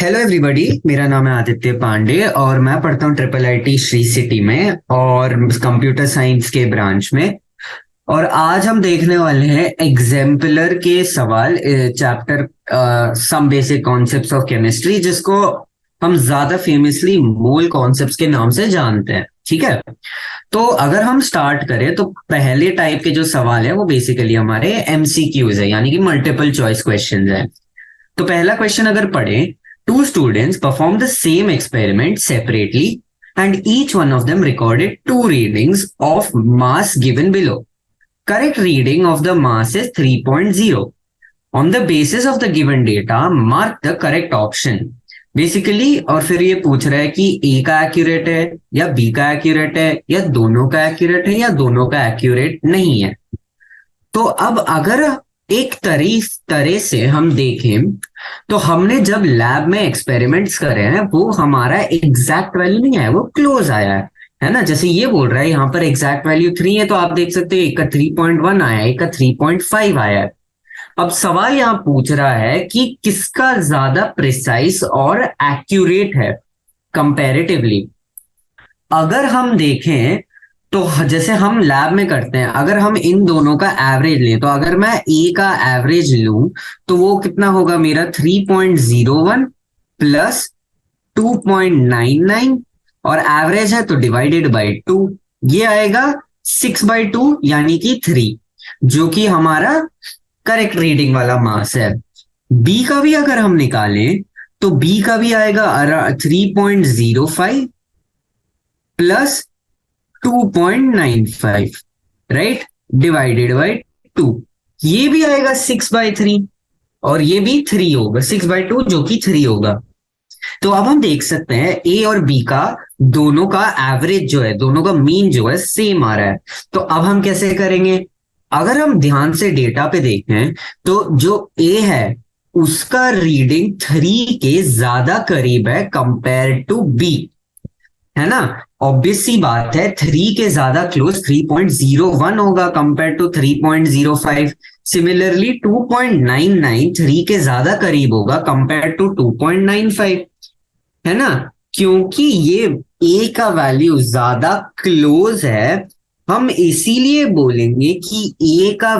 Hello everybody, मेरा नाम है आदित्य पांडे और मैं पढ़ता हूँ ट्रिपल आईटी श्री सिटी में और कंप्यूटर साइंस के ब्रांच में। और आज हम देखने वाले हैं एग्जाम्पलर के सवाल, chapter some basic concepts of chemistry, जिसको हम ज्यादा फेमसली मोल कॉन्सेप्ट्स के नाम से जानते हैं। ठीक है, तो अगर हम स्टार्ट करें तो पहले टाइप के जो सवाल है वो बेसिकली हमारे एमसीक्यूज है, यानी कि मल्टीपल चॉइस क्वेश्चंस है। तो पहला क्वेश्चन अगर पढ़े, two students perform the same experiment separately and each one of them recorded two readings of mass given below. Correct reading of the mass is 3.0। On the basis of the given data mark the correct option. Basically और फिर ये पूछ रहा है कि ए का accurate है या बी का एक्यूरेट है या दोनों का एक्यूरेट है या दोनों का एक्यूरेट नहीं है। तो अब अगर एक तरह से हम देखें तो हमने जब लैब में एक्सपेरिमेंट्स करे हैं वो हमारा एग्जैक्ट वैल्यू नहीं आया, वो क्लोज आया है ना। जैसे ये बोल रहा है यहाँ पर एग्जैक्ट वैल्यू 3 है, तो आप देख सकते हो एक का 3.1 आया है, एक का 3.5 आया है। अब सवाल यहाँ पूछ रहा है कि किसका ज्यादा प्रिसाइज और एक्यूरेट है कंपैरेटिवली। अगर हम देखें तो जैसे हम लैब में करते हैं, अगर हम इन दोनों का एवरेज लें तो अगर मैं ए का एवरेज लूं तो वो कितना होगा मेरा 3.01 प्लस 2.99 और एवरेज है तो डिवाइडेड बाय 2, ये आएगा 6/2 यानी कि 3, जो कि हमारा करेक्ट रीडिंग वाला मास है। बी का भी अगर हम निकालें तो बी का भी आएगा 3.05 प्लस 2.95, राइट, डिवाइडेड बाय 2, ये भी आएगा 6/3 और ये भी 3 होगा, 6/2 जो कि 3 होगा। तो अब हम देख सकते हैं ए और बी का दोनों का एवरेज जो है, दोनों का मीन जो है सेम आ रहा है। तो अब हम कैसे करेंगे, अगर हम ध्यान से डेटा पे देखें तो जो ए है उसका रीडिंग 3 के ज्यादा करीब है कंपेयर टू बी, है ना। ऑब्वियस सी बात है 3 के ज्यादा क्लोज 3.01 होगा कंपेयर टू 3.05। सिमिलरली 2.99 3 के ज्यादा करीब होगा कंपेयर टू 2.95, है ना। क्योंकि ये ए का वैल्यू ज्यादा क्लोज है, हम इसीलिए बोलेंगे कि ए का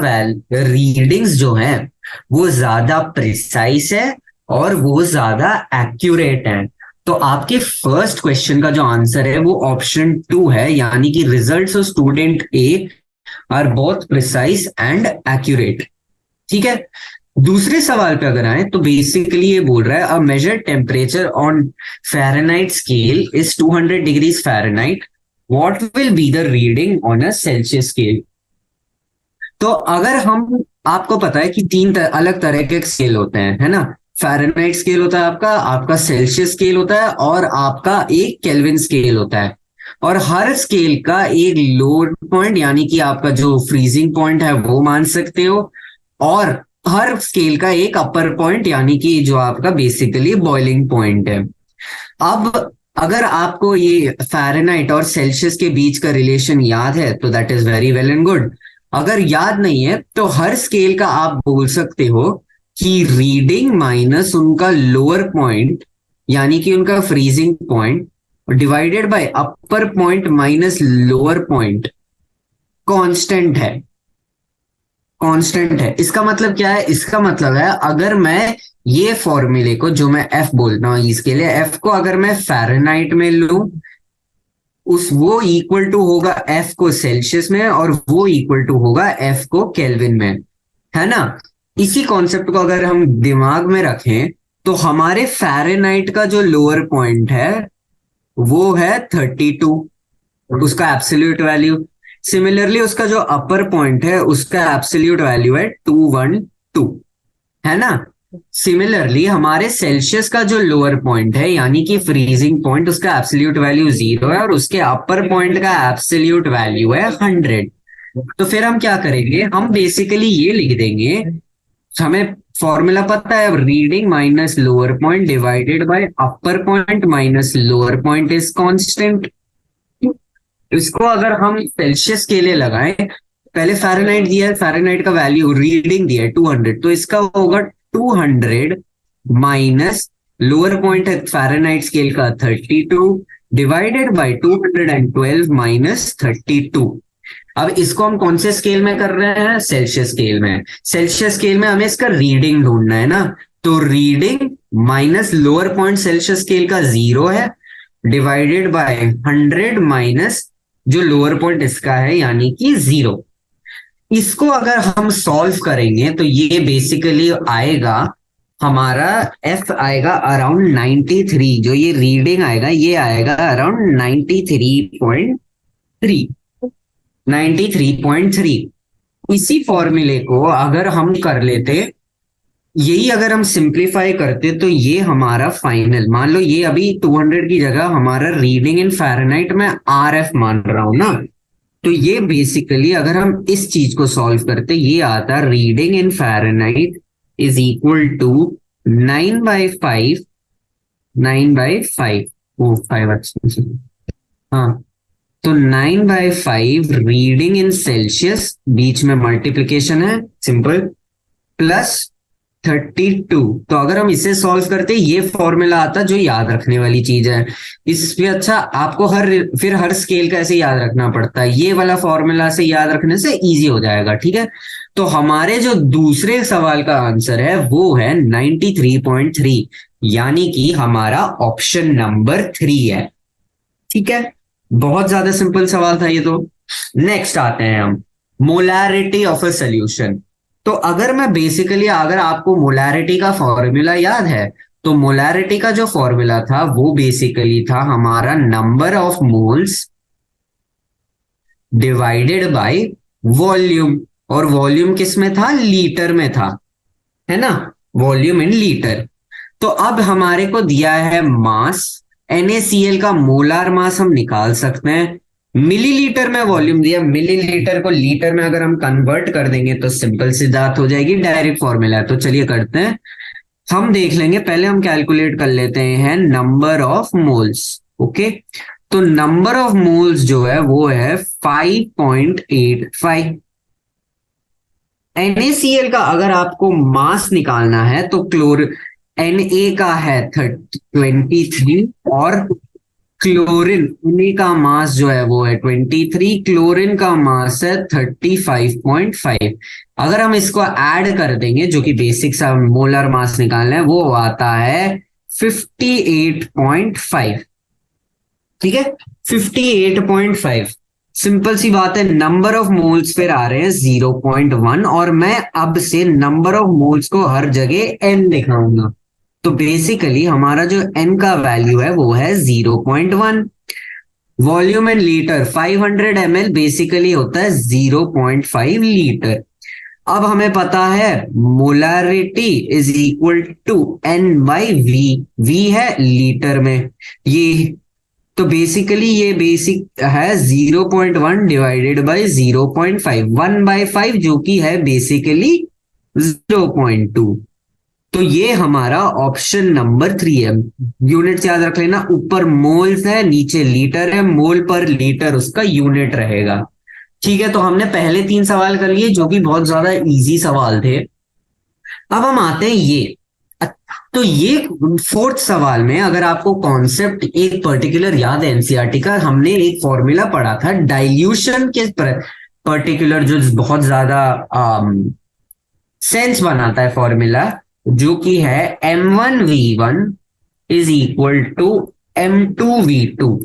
रीडिंग्स जो है वो ज्यादा प्रिसाइज है और वो ज्यादा एक्यूरेट है। तो आपके फर्स्ट क्वेश्चन का जो आंसर है वो ऑप्शन 2 है, यानी कि results of student A R both precise and accurate. ठीक है, दूसरे सवाल पे अगर आए तो बेसिकली ये बोल रहा है a measure temperature on Fahrenheit scale is 200 degrees Fahrenheit, what will be the reading on a Celsius scale. तो अगर हम, आपको पता है कि 3 अलग तरह के स्केल होते हैं, है ना। फ़ारेनहाइट स्केल होता है आपका, आपका सेल्सियस स्केल होता है और आपका एक केल्विन स्केल होता है। और हर स्केल का एक लोअर पॉइंट यानी कि आपका जो फ्रीजिंग पॉइंट है वो मान सकते हो, और हर स्केल का एक अपर पॉइंट यानी कि जो आपका बेसिकली बॉइलिंग पॉइंट है। अब अगर आपको ये फ़ारेनहाइट और सेल्सियस के बीच का रिलेशन याद है तो that is very well and good. अगर याद नहीं है तो हर स्केल का आप बोल सकते हो कि रीडिंग माइनस उनका लोअर पॉइंट यानी कि उनका freezing point divided by upper point minus lower point constant है। कांस्टेंट है, इसका मतलब क्या है, इसका मतलब है अगर मैं ये फॉर्मूले को, जो मैं एफ बोलता हूँ इसके लिए, एफ को अगर मैं फ़ारेनहाइट में लूं उस वो इक्वल टू होगा एफ को सेल्सियस में और वो इक्वल टू होगा एफ को केल्विन में, है ना। इसी कॉन्सेप्ट को अगर हम दिमाग में रखें तो हमारे फ़ारेनहाइट का जो लोअर पॉइंट है वो है 32, उसका एब्सोल्यूट वैल्यू। सिमिलरली उसका जो अपर पॉइंट है उसका एब्सोल्यूट वैल्यू है 212, है ना। सिमिलरली हमारे सेल्सियस का जो लोअर पॉइंट है यानी कि फ्रीजिंग पॉइंट, उसका एब्सोल्यूट वैल्यू 0 है और उसके अपर पॉइंट का एब्सोल्यूट वैल्यू है 100। तो फिर हम क्या करेंगे, हम बेसिकली ये लिख देंगे, हमें फॉर्मूला पता है, reading minus lower point divided by upper point minus lower point is constant. इसको अगर हम सेल्सियस के लिए लगाएं, पहले फ़ारेनहाइट दिया है, फ़ारेनहाइट का वैल्यू रीडिंग दिया है 200, तो इसका होगा 200 माइनस लोअर पॉइंट है फ़ारेनहाइट स्केल का 32 डिवाइडेड बाय 212 माइनस 32। अब इसको हम कौन से स्केल में कर रहे हैं? सेल्सियस स्केल में। सेल्सियस स्केल में हमें इसका रीडिंग ढूंढना है ना, तो reading minus lower point Celsius scale का 0 है डिवाइडेड बाय 100 माइनस जो लोअर पॉइंट इसका है यानी कि 0। इसको अगर हम सॉल्व करेंगे तो ये बेसिकली आएगा हमारा एफ आएगा अराउंड 93। जो ये रीडिंग आएगा ये आएगा अराउंड 93.3। इसी फॉर्मूले को अगर हम कर लेते, यही अगर हम सिंप्लीफाई करते तो ये हमारा फाइनल, मान लो ये अभी 200 की जगह हमारा रीडिंग इन फ़ारेनहाइट में आरएफ मान रहा हूं ना, तो ये बेसिकली अगर हम इस चीज को सॉल्व करते ये आता reading in Fahrenheit is equal to 9/5 ओ 5 अच्छा हाँ, तो 9/5 रीडिंग इन सेल्सियस, बीच में मल्टीप्लीकेशन है सिंपल, प्लस 32। तो अगर हम इसे सॉल्व करते ये फॉर्मूला आता जो याद रखने वाली चीज है। इससे अच्छा आपको फिर हर स्केल का ऐसे याद रखना पड़ता है, ये वाला फॉर्मूला से याद रखने से इजी हो जाएगा। ठीक है, तो हमारे जो दूसरे सवाल का आंसर है वो है 93.3, यानी कि हमारा ऑप्शन नंबर 3 है। ठीक है, बहुत ज्यादा सिंपल सवाल था ये तो। नेक्स्ट आते हैं हम, मोलैरिटी ऑफ अ सोल्यूशन। तो अगर मैं बेसिकली, अगर आपको मोलैरिटी का फॉर्मूला याद है तो मोलैरिटी का जो फॉर्मूला था वो बेसिकली था हमारा number of moles divided by volume, और वॉल्यूम किस में था? लीटर में था, है ना, वॉल्यूम इन लीटर। तो अब हमारे को दिया है मास, NaCl का मोलार मास हम निकाल सकते हैं, मिलीलीटर में वॉल्यूम दिया, मिलीलीटर को लीटर में अगर हम कन्वर्ट कर देंगे तो सिंपल सी बात हो जाएगी, डायरेक्ट फॉर्मूला है। तो चलिए करते हैं, हम देख लेंगे, पहले हम कैलकुलेट कर लेते हैं नंबर ऑफ मोल्स। ओके, तो नंबर ऑफ मोल्स जो है वो है 5.85। NaCl का अगर आपको मास निकालना है तो Na का है 23 और क्लोरीन का मास जो है वो है 23, क्लोरीन का मास है 35.5। अगर हम इसको ऐड कर देंगे जो कि बेसिक सा मोलर मास निकालना है वो आता है 58.5। ठीक है, 58.5। सिंपल सी बात है, नंबर ऑफ मोल्स फिर आ रहे हैं 0.1 और मैं अब से नंबर ऑफ मोल्स को हर जगह n दिखाऊंगा। तो बेसिकली हमारा जो n का वैल्यू है वो है 0.1। Volume in litre 500 ml basically होता है 0.5 लीटर। अब हमें पता है molarity is equal to N/V, V है लीटर में ये, तो बेसिकली ये बेसिक है 0.1 डिवाइडेड बाय 0.5, 1/5 जो कि है बेसिकली 0.2। तो ये हमारा ऑप्शन नंबर 3 है। यूनिट याद रख लेना, ऊपर मोल्स है नीचे लीटर है, मोल पर लीटर उसका यूनिट रहेगा। ठीक है, तो हमने पहले 3 सवाल कर लिए जो कि बहुत ज्यादा इजी सवाल थे। अब हम आते हैं ये, तो ये 4th सवाल में अगर आपको कॉन्सेप्ट एक पर्टिकुलर याद है एनसीईआरटी का, हमने एक फॉर्मूला पढ़ा था डाइल्यूशन के पर्टिकुलर जो बहुत ज्यादा सेंस बनाता है फॉर्मूला, जो कि है M1V1 is equal to M2V2,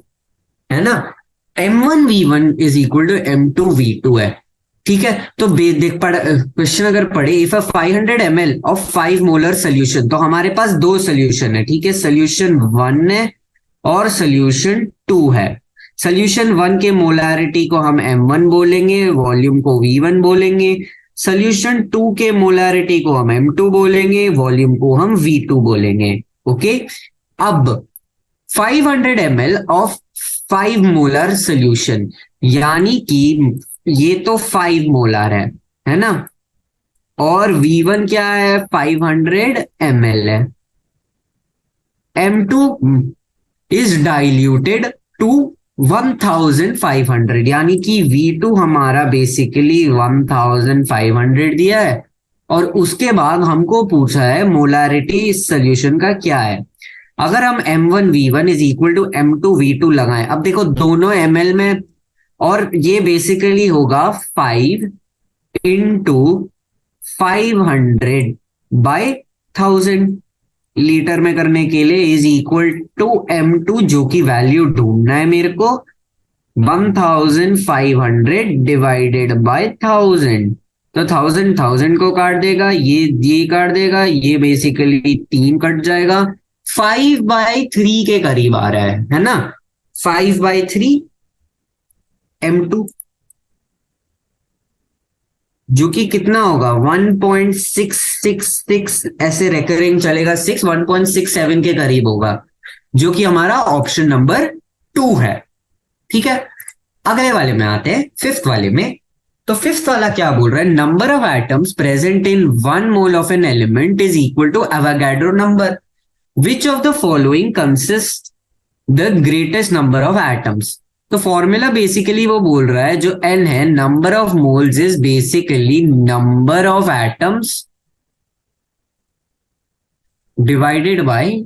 है ना, M1V1 is equal to M2V2 है। ठीक है, तो देख पढ़ क्वेश्चन अगर पढ़े, if a 500 ml of 5 molar solution, तो हमारे पास 2 सोल्यूशन है। ठीक है, सोल्यूशन 1 है और सोल्यूशन 2 है। सोल्यूशन 1 के मोलारिटी को हम M1 बोलेंगे, वॉल्यूम को V1 बोलेंगे। सोल्यूशन 2 के मोलारिटी को हम M2 बोलेंगे, वॉल्यूम को हम V2 बोलेंगे। ओके, अब 500 ml ऑफ 5 मोलर सोल्यूशन, यानी कि ये तो 5 मोलर है ना, और V1 क्या है 500 ml है। M2 इज डाइल्यूटेड टू 1500, यानी कि V2 हमारा बेसिकली 1500 दिया है और उसके बाद हमको पूछा है मोलारिटी इस सोल्यूशन का क्या है। अगर हम M1V1 is equal to M2V2 लगाएं, अब देखो दोनों ml में, और ये बेसिकली होगा 5 इंटू 500 बाय 1000 लीटर में करने के लिए इज इक्वल टू M2, जो की वैल्यू ढूंढना है मेरे को, 1500 डिवाइडेड बाय 1000। तो 1000 को काट देगा, ये काट देगा, ये बेसिकली 3 कट जाएगा, 5/3 के करीब आ रहा है ना, 5/3 M2, जो कि कितना होगा 1.666, ऐसे रेकरिंग चलेगा 1.67 के करीब होगा, जो कि हमारा ऑप्शन नंबर 2 है। ठीक है, अगले वाले में आते हैं, फिफ्थ वाले में। तो फिफ्थ वाला क्या बोल रहा है, number of atoms present in 1 mole of an element is equal to Avogadro number, which of the following consist the greatest number of atoms. तो फॉर्मूला बेसिकली वो बोल रहा है, जो n है, number of moles is basically number of atoms divided by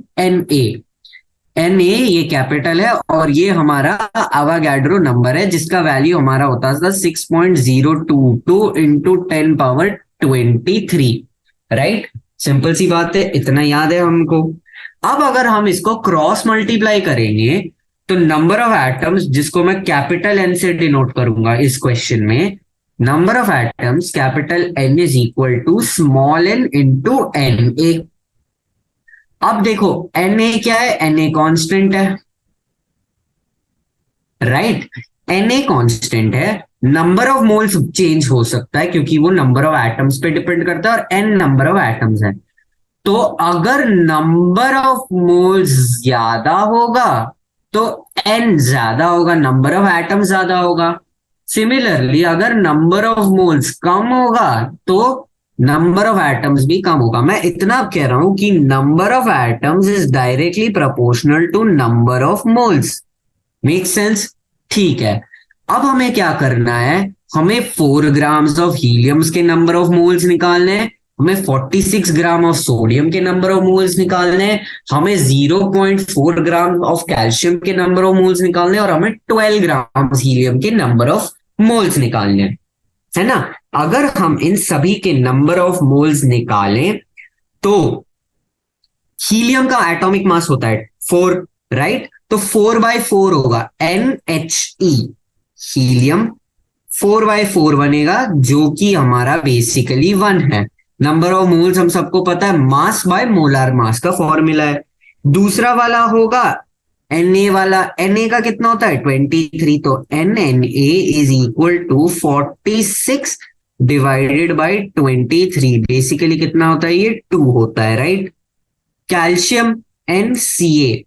Na ये capital है, और ये हमारा अवागाड्रो नंबर है, जिसका वैल्यू हमारा होता था 6.022 इंटू 10⁻23। राइट, सिंपल सी बात है, इतना याद है हमको। अब अगर हम इसको क्रॉस मल्टीप्लाई करेंगे, तो नंबर ऑफ एटम्स, जिसको मैं कैपिटल एन से डिनोट करूंगा इस क्वेश्चन में, number of atoms capital N is equal to small N into N A. अब देखो Na क्या है, Na कांस्टेंट है, राइट, Na कांस्टेंट है, नंबर ऑफ मोल्स चेंज हो सकता है क्योंकि वो नंबर ऑफ एटम्स पे डिपेंड करता है, और n नंबर ऑफ एटम्स है। तो अगर नंबर ऑफ मोल्स ज्यादा होगा तो n ज्यादा होगा, नंबर ऑफ एटम्स ज्यादा होगा। सिमिलरली अगर नंबर ऑफ मोल्स कम होगा तो नंबर ऑफ एटम्स भी कम होगा। मैं इतना कह रहा हूं कि number of atoms is directly proportional to number of moles. Make sense? ठीक है, अब हमें क्या करना है, हमें 4 ग्राम्स ऑफ हीलियम्स के नंबर ऑफ मोल्स निकालने हैं, हमें 46 ग्राम ऑफ सोडियम के नंबर ऑफ मोल्स निकालने हैं, हमें 0.4 ग्राम ऑफ कैल्शियम के नंबर ऑफ मोल्स निकालने हैं, और हमें 12 ग्राम हीलियम के नंबर ऑफ मोल्स निकालने हैं, है ना। अगर हम इन सभी के नंबर ऑफ मोल्स निकालें तो हीलियम का एटॉमिक मास होता है 4, राइट, तो 4/4 होगा NHE, हीलियम 4/4 बनेगा, जो कि हमारा बेसिकली 1 है। नंबर ऑफ मोल्स हम सबको पता है, मास बाय मोलार मास का फॉर्मूला है। दूसरा वाला होगा Na वाला, Na का कितना होता है 23, तो NNA is equal to 46 divided by 23, basically कितना होता है, ये 2 होता है, राइट। कैल्शियम NCA,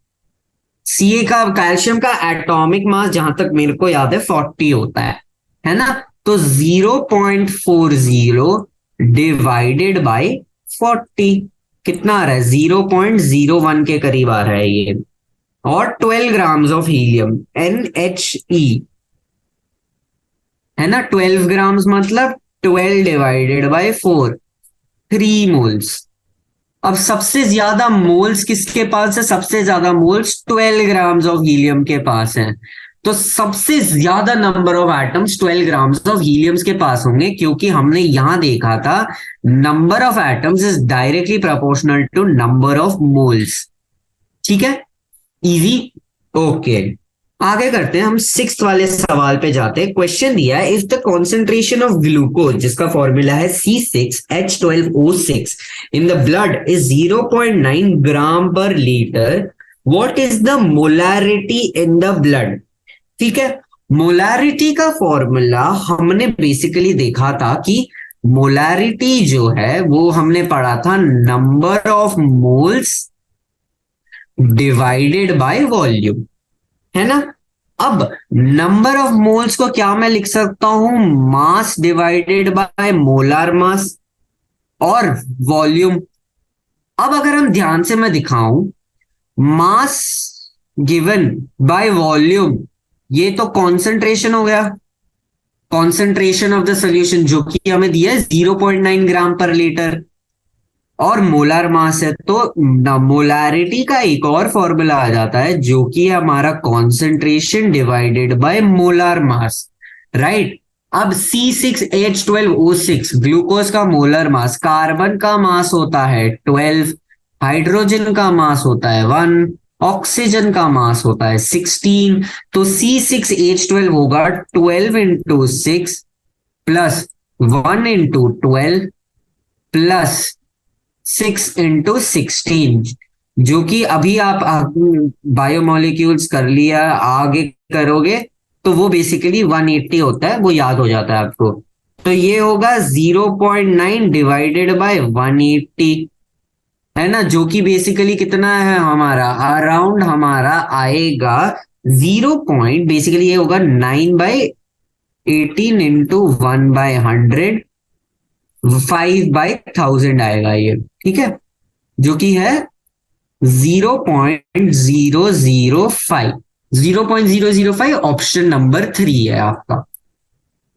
Ca का, कैल्शियम का एटॉमिक मास जहां तक मेरे को याद है 40 होता है ना। तो 0.40 डिवाइडेड बाय 40 कितना आ रहा है, 0.01 के करीब आ रहा है ये, और 12 ग्राम्स ऑफ हीलियम NHE, है ना। 12 ग्राम्स मतलब 12 डिवाइडेड बाय 4, 3 मोल्स। अब सबसे ज्यादा मोल्स किसके पास है, सबसे ज्यादा मोल्स 12 ग्राम्स ऑफ हीलियम के पास है। तो सबसे ज्यादा number of atoms 12 grams of heliums के पास होंगे, क्योंकि हमने यहां देखा था number of atoms is directly proportional to number of moles. ठीक है, इजी, ओके। आगे करते हैं हम, 6th वाले सवाल पे जाते हैं। क्वेश्चन दिया है, if the concentration of glucose, जिसका फॉर्मूला है C6H12O6 in the blood is 0.9 ग्राम पर litre, what is the molarity in the blood. ठीक है, मोलारिटी का फॉर्मूला हमने बेसिकली देखा था कि मोलारिटी जो है वो हमने पढ़ा था number of moles divided by volume, है ना। अब नंबर ऑफ मोल्स को क्या मैं लिख सकता हूं, मास डिवाइडेड बाय मोलार मास, और वॉल्यूम। अब अगर हम ध्यान से मैं दिखाऊं, मास गिवन बाय वॉल्यूम, ये तो कॉन्सेंट्रेशन हो गया, कॉन्सेंट्रेशन ऑफ द सोल्यूशन जो कि हमें दिया है 0.9 ग्राम पर लीटर, और मोलार मास है, तो मोलारिटी का एक और फॉर्मूला आ जाता है जो कि हमारा concentration divided by molar mass, right. अब C6H12O6 ग्लूकोज का मोलर मास, कार्बन का मास होता है 12, हाइड्रोजन का मास होता है 1, ऑक्सीजन का मास होता है 16। तो C6H12 होगा 12 into 6 plus 1 into 12 plus 6 into 16, जो कि अभी आप बायोमोलिक्यूल्स कर लिया, आगे करोगे तो वो बेसिकली 180 होता है, वो याद हो जाता है आपको। तो ये होगा 0.9 डिवाइडेड बाय 180, है ना, जो कि बेसिकली कितना है हमारा, अराउंड हमारा आएगा 0 बेसिकली ये होगा 9/18 इंटू 1/100, 5/1000 आएगा ये, ठीक है, जो कि है 0.005, 0.005, ऑप्शन नंबर 3 है आपका।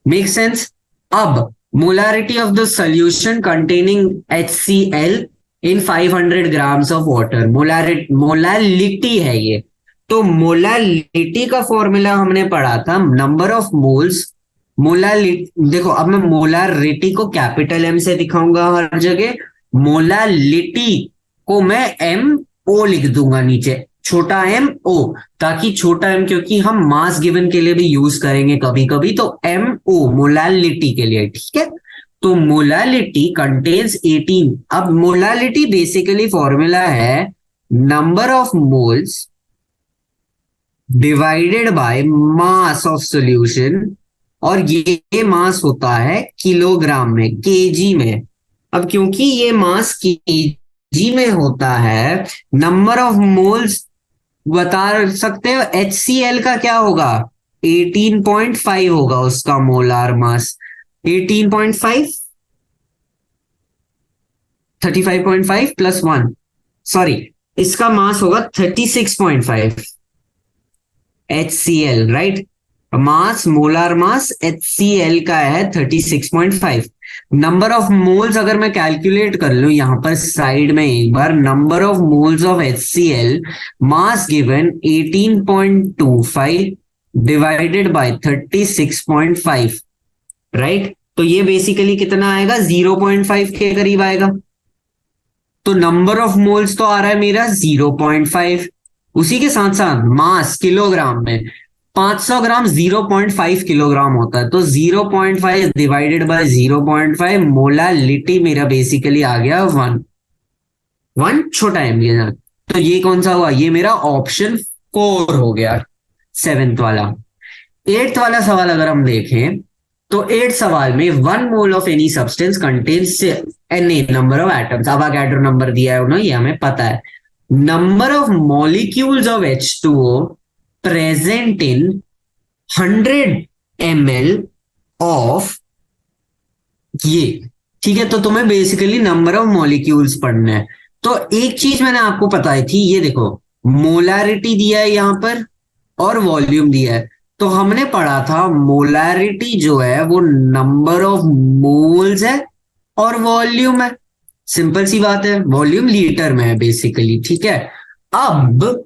Make sense. अब molarity of the solution containing HCl in 500 grams of water, molality है ये। तो मोलालिटी का फॉर्मूला हमने पढ़ा था, नंबर ऑफ मोल्स। मोलालिटी देखो, अब मैं मोलारिटी को कैपिटल M से दिखाऊंगा हर जगह, मोलालिटी को मैं MO लिख दूंगा नीचे, छोटा MO, ताकि छोटा m क्योंकि हम मास गिवन के लिए भी यूज करेंगे कभी कभी, तो MO मोलालिटी के लिए, ठीक है। तो मोलालिटी कंटेन्स 18। अब मोलालिटी बेसिकली फॉर्मूला है number of moles divided by mass of solution, और ये मास होता है किलोग्राम में, केजी में। अब क्योंकि ये मास केजी में होता है, नंबर ऑफ मोल्स बता सकते हो HCl का क्या होगा, 18.5 होगा उसका मोलार मास, 18.5, 35.5 प्लस 1, सॉरी, इसका मास होगा 36.5 HCl, राइट। मास, मोलार मास HCl का है 36.5। नंबर ऑफ मोल्स अगर मैं कैलकुलेट कर लूं यहां पर साइड में एक बार, number of moles of HCl, mass given 18.25 divided by 36.5, right. तो ये बेसिकली कितना आएगा, 0.5 के करीब आएगा। तो नंबर ऑफ मोल्स तो आ रहा है मेरा 0.5, उसी के साथ साथ मास किलोग्राम में 500 ग्राम 0.5 किलोग्राम होता है, तो 0.5 डिवाइडेड बाय 0.5, मोलालिटी मेरा बेसिकली आ गया 1 छोटा m लिया। तो ये कौन सा हुआ, ये मेरा ऑप्शन 4 हो गया, 7th वाला। 8th वाला सवाल अगर हम देखें तो 8th सवाल में 1 mole of any substance contains Na number of atoms, Avogadro number दिया है उन्होंने, ये हमें पता है। Number of molecules of H2O present in 100 ml of ये, ठीक है। तो तुम्हें बेसिकली नंबर ऑफ मॉलिक्यूल्स पढ़ना है। तो एक चीज मैंने आपको बताई थी, ये देखो, मोलारिटी दिया है यहां पर और वॉल्यूम दिया है। तो हमने पढ़ा था मोलारिटी जो है वो नंबर ऑफ मोल्स है और वॉल्यूम है, सिंपल सी बात है, वॉल्यूम लीटर में है बेसिकली, ठीक है। अब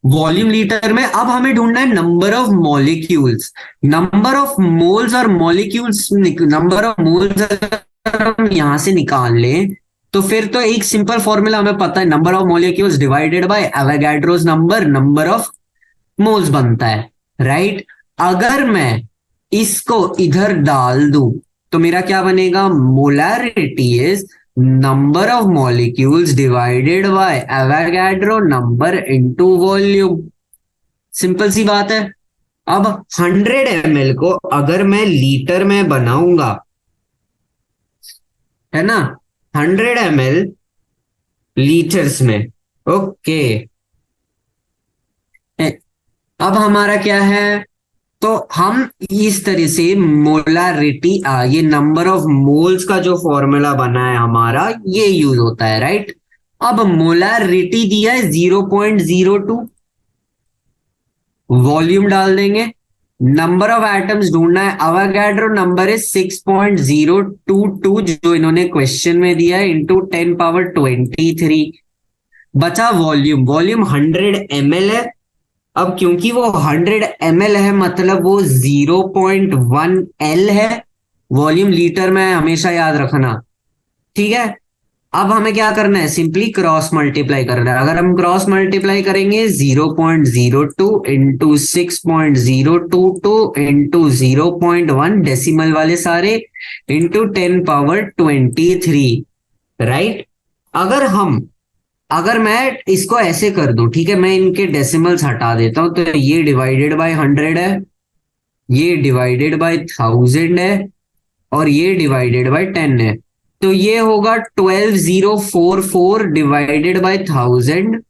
वॉल्यूम लीटर में, अब हमें ढूंढना है number of molecules, number of moles और मॉलिक्यूल्स, नंबर ऑफ मोल्स अगर हम यहां से निकाल लें तो फिर तो एक सिंपल फॉर्मूला हमें पता है, number of molecules divided bye Avogadro's number, number of moles बनता है, राइट। अगर मैं इसको इधर डाल दूं तो मेरा क्या बनेगा, molarity is number of molecules divided by Avogadro number into volume, simple सी बात है। अब 100 ml को अगर मैं लीटर में बनाऊंगा, है ना, 100 ml लीटर्स में, ओके। अब हमारा क्या है, तो हम इस तरह से मोलारिटी, ये नंबर ऑफ मोल्स का जो फॉर्मूला बना है हमारा, ये यूज होता है, राइट। अब मोलारिटी दिया है 0.02, वॉल्यूम डाल देंगे नंबर ऑफ एटम्स ढूंढना है। अवोगाड्रो नंबर है 6.022 जो इन्होंने क्वेश्चन में दिया है इंटू 10 पावर 23। बचा वॉल्यूम, वॉल्यूम 100 ml है। अब क्योंकि वो 100 ml है मतलब वो 0.1 L है। वॉल्यूम लीटर में हमेशा याद रखना, ठीक है। अब हमें क्या करना है, सिंपली क्रॉस मल्टीप्लाई करना है। अगर हम क्रॉस मल्टीप्लाई करेंगे 0.02 इंटू 6.022 इंटू 0.1 डेसिमल वाले सारे इंटू 10 पावर 23, राइट। अगर मैं इसको ऐसे कर दूं, ठीक है, मैं इनके डेसिमल्स हटा देता हूं, तो ये डिवाइडेड बाय 100 है, ये डिवाइडेड बाय 1000 है, और ये डिवाइडेड बाय 10 है। तो ये होगा 12044 डिवाइडेड बाय 1000,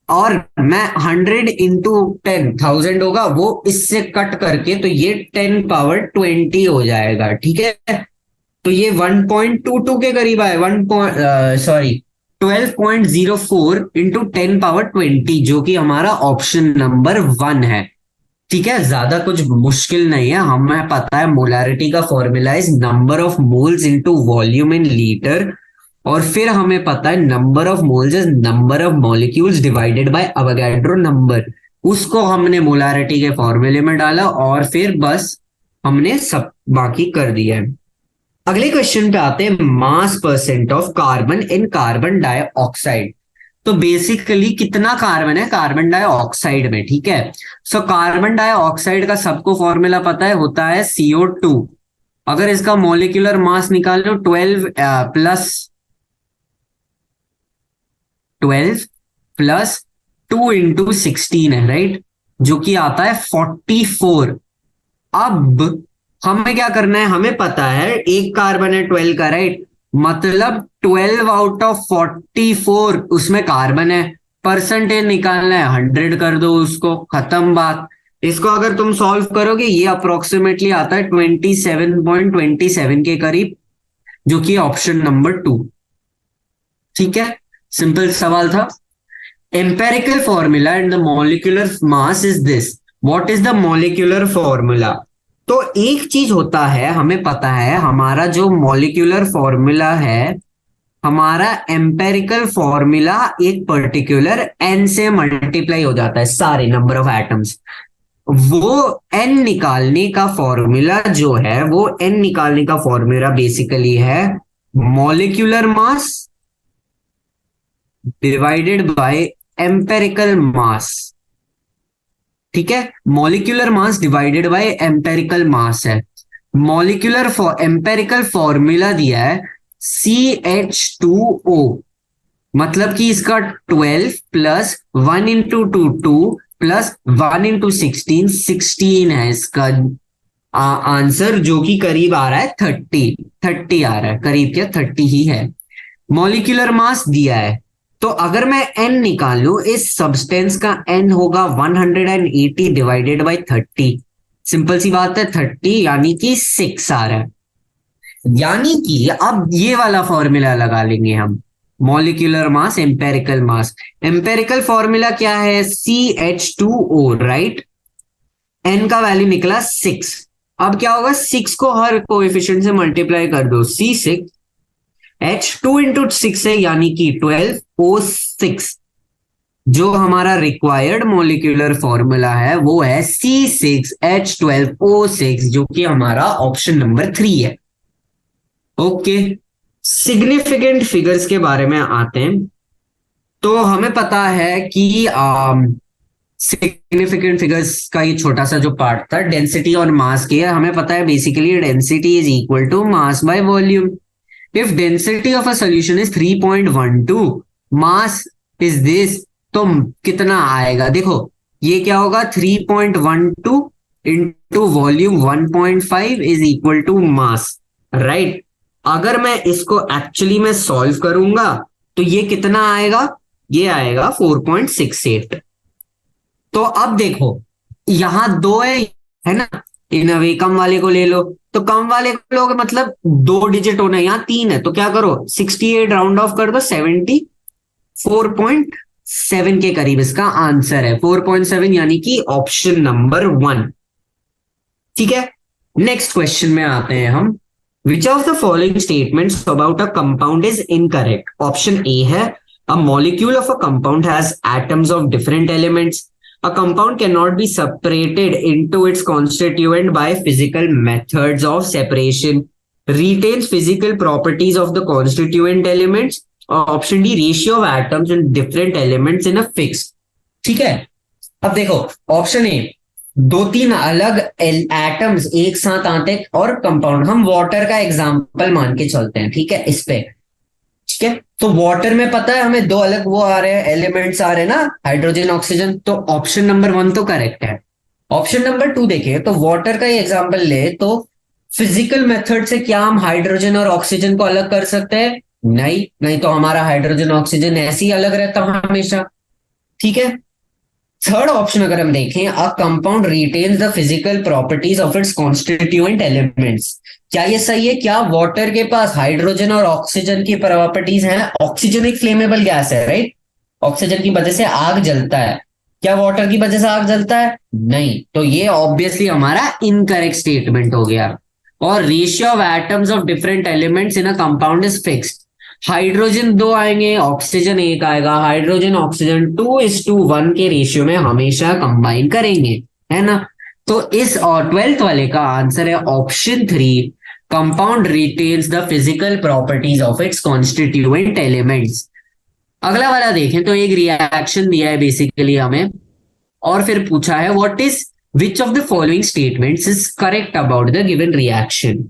और मैं 100 इंटू 10,000 होगा वो इससे कट करके, तो ये 10 पावर 20 हो जाएगा, ठीक है। तो ये 1.22 के करीब आए, 12.04 इंटू 10 पावर 20, जो कि हमारा ऑप्शन नंबर 1 है, ठीक है। ज्यादा कुछ मुश्किल नहीं है, हमें पता है मोलारिटी का formula is number of moles into volume in litre, और फिर हमें पता है number of moles is number of molecules divided bye Avogadro number. उसको हमने मोलारिटी के फॉर्मूले में डाला और फिर बस हमने सब बाकी कर दिया है। अगले क्वेश्चन पे आते हैं, मास percent of carbon in carbon dioxide. तो बेसिकली कितना कार्बन है कार्बन डाइऑक्साइड में, ठीक है। सो कार्बन डाइऑक्साइड का सबको फॉर्मूला पता है, होता है CO2। अगर इसका मॉलिक्यूलर मास निकाल लो 12 + 2 × 16 है, राइट, जो कि आता है 44। अब हमें क्या करना है, हमें पता है एक कार्बन है 12 का, राइट, मतलब 12 आउट ऑफ 44 उसमें कार्बन है। परसेंटेज निकालना है, 100 कर दो उसको, खत्म बात। इसको अगर तुम सॉल्व करोगे ये अप्रोक्सीमेटली आता है 27.27 के करीब, जो कि ऑप्शन नंबर 2, ठीक है। सिंपल सवाल था। Empirical formula and the molecular mass is this, what is the molecular formula. तो एक चीज होता है, हमें पता है हमारा जो मॉलिक्यूलर फॉर्मूला है, हमारा एम्पेरिकल फॉर्मूला एक पर्टिकुलर एन से मल्टीप्लाई हो जाता है, सारे नंबर ऑफ एटम्स। वो एन निकालने का फॉर्मूला जो है, वो एन निकालने का फॉर्मूला बेसिकली है molecular mass divided by empirical mass, ठीक है। Molecular mass divided by empirical mass है। मॉलिक्यूलर एम्पेरिकल फॉर्मूला दिया है CH2O, मतलब कि इसका 12 + 1 × 2 2 + 1 × 16 16 है इसका आंसर, जो कि करीब आ रहा है 30 आ रहा है, करीब क्या 30 ही है। मॉलिक्यूलर मास दिया है, तो अगर मैं n निकाल लूं, इस सब्सटेंस का n होगा 180 डिवाइडेड बाय 30। सिंपल सी बात है, 30 यानी कि 6 आ रहा है। यानी कि अब ये वाला फॉर्मूला लगा लेंगे हम, मॉलिक्यूलर मास एम्पेरिकल मास। एम्पेरिकल फॉर्मूला क्या है, CH2O, राइट। n का वैल्यू निकला 6। अब क्या होगा, 6 को हर कोएफिशिएंट से मल्टीप्लाई कर दो, C6 H2 × 6 है, यानी कि 12O6। जो हमारा रिक्वायर्ड मॉलिक्यूलर फॉर्मूला है वो है C6H12O6, जो कि हमारा ऑप्शन नंबर 3 है। ओके, सिग्निफिकेंट फिगर्स के बारे में आते हैं। तो हमें पता है कि सिग्निफिकेंट फिगर्स का ये छोटा सा जो पार्ट था डेंसिटी और मास की है, हमें पता है basically density is equal to mass by volume. If density of a solution is 3.12, mass is this, तो कितना आएगा, देखो ये क्या होगा, 3.12 into volume 1.5 is equal to mass, right. अगर मैं इसको एक्चुअली में सॉल्व करूंगा तो ये कितना आएगा, ये आएगा 4.68। तो अब देखो यहां 2 है ना, इन अवे कम वाले को ले लो, तो कम वाले को लोगे मतलब 2 डिजिट होना है, यहाँ 3 है, तो क्या करो 68 राउंड ऑफ कर दो 74.5, 4.7 के करीब इसका आंसर है, 4.7 यानी कि ऑप्शन नंबर 1। ठीक है, नेक्स्ट क्वेश्चन में आते हैं हम। Which of the following statements about a compound is incorrect? Option A है a molecule of a compound has atoms of different elements. A compound cannot be separated into its constituent by physical methods of separation. Retains physical properties of the constituent elements. Or option D, ratio of atoms in different elements in a fixed. ठीक है, अब देखो option A, दो तीन अलग atoms एक साथ आते हैं और कंपाउंड, हम वाटर का एग्जांपल मान के चलते हैं, ठीक है इस पे। ठीक है, तो वाटर में पता है हमें दो अलग वो आ रहे हैं, एलिमेंट्स आ रहे हैं ना, हाइड्रोजन ऑक्सीजन, तो ऑप्शन नंबर 1 तो करेक्ट है। ऑप्शन नंबर 2 देखिए, तो वाटर का ही एग्जांपल ले तो फिजिकल मेथड से क्या हम हाइड्रोजन और ऑक्सीजन को अलग कर सकते हैं? नहीं, नहीं तो हमारा हाइड्रोजन ऑक्सीजन ऐसे ही अलग रहता हमेशा। ठीक है, थर्ड ऑप्शन अगर हम देखें, a compound retains the physical properties of its constituent elements, क्या ये सही है? क्या वाटर के पास हाइड्रोजन और ऑक्सीजन की प्रॉपर्टीज हैं? ऑक्सीजन एक फ्लेमेबल गैस है, राइट? ऑक्सीजन की वजह से आग जलता है, क्या वाटर की वजह से आग जलता है? नहीं, तो ये ऑब्वियसली हमारा इनकरेक्ट स्टेटमेंट हो गया। और ratio of atoms of different elements in a compound is fixed. Hydrogen 2 आएंगे, ऑक्सीजन 1 आएगा, हाइड्रोजन ऑक्सीजन 2:1 के रेशियो में हमेशा कंबाइन करेंगे, है ना? तो इस और 12th वाले का आंसर है option 3, compound retains the physical properties of its constituent elements. अगला वाला देखें तो एक रिएक्शन दिया है बेसिकली हमें, और फिर पूछा है what is which of the following statements is correct about the given reaction,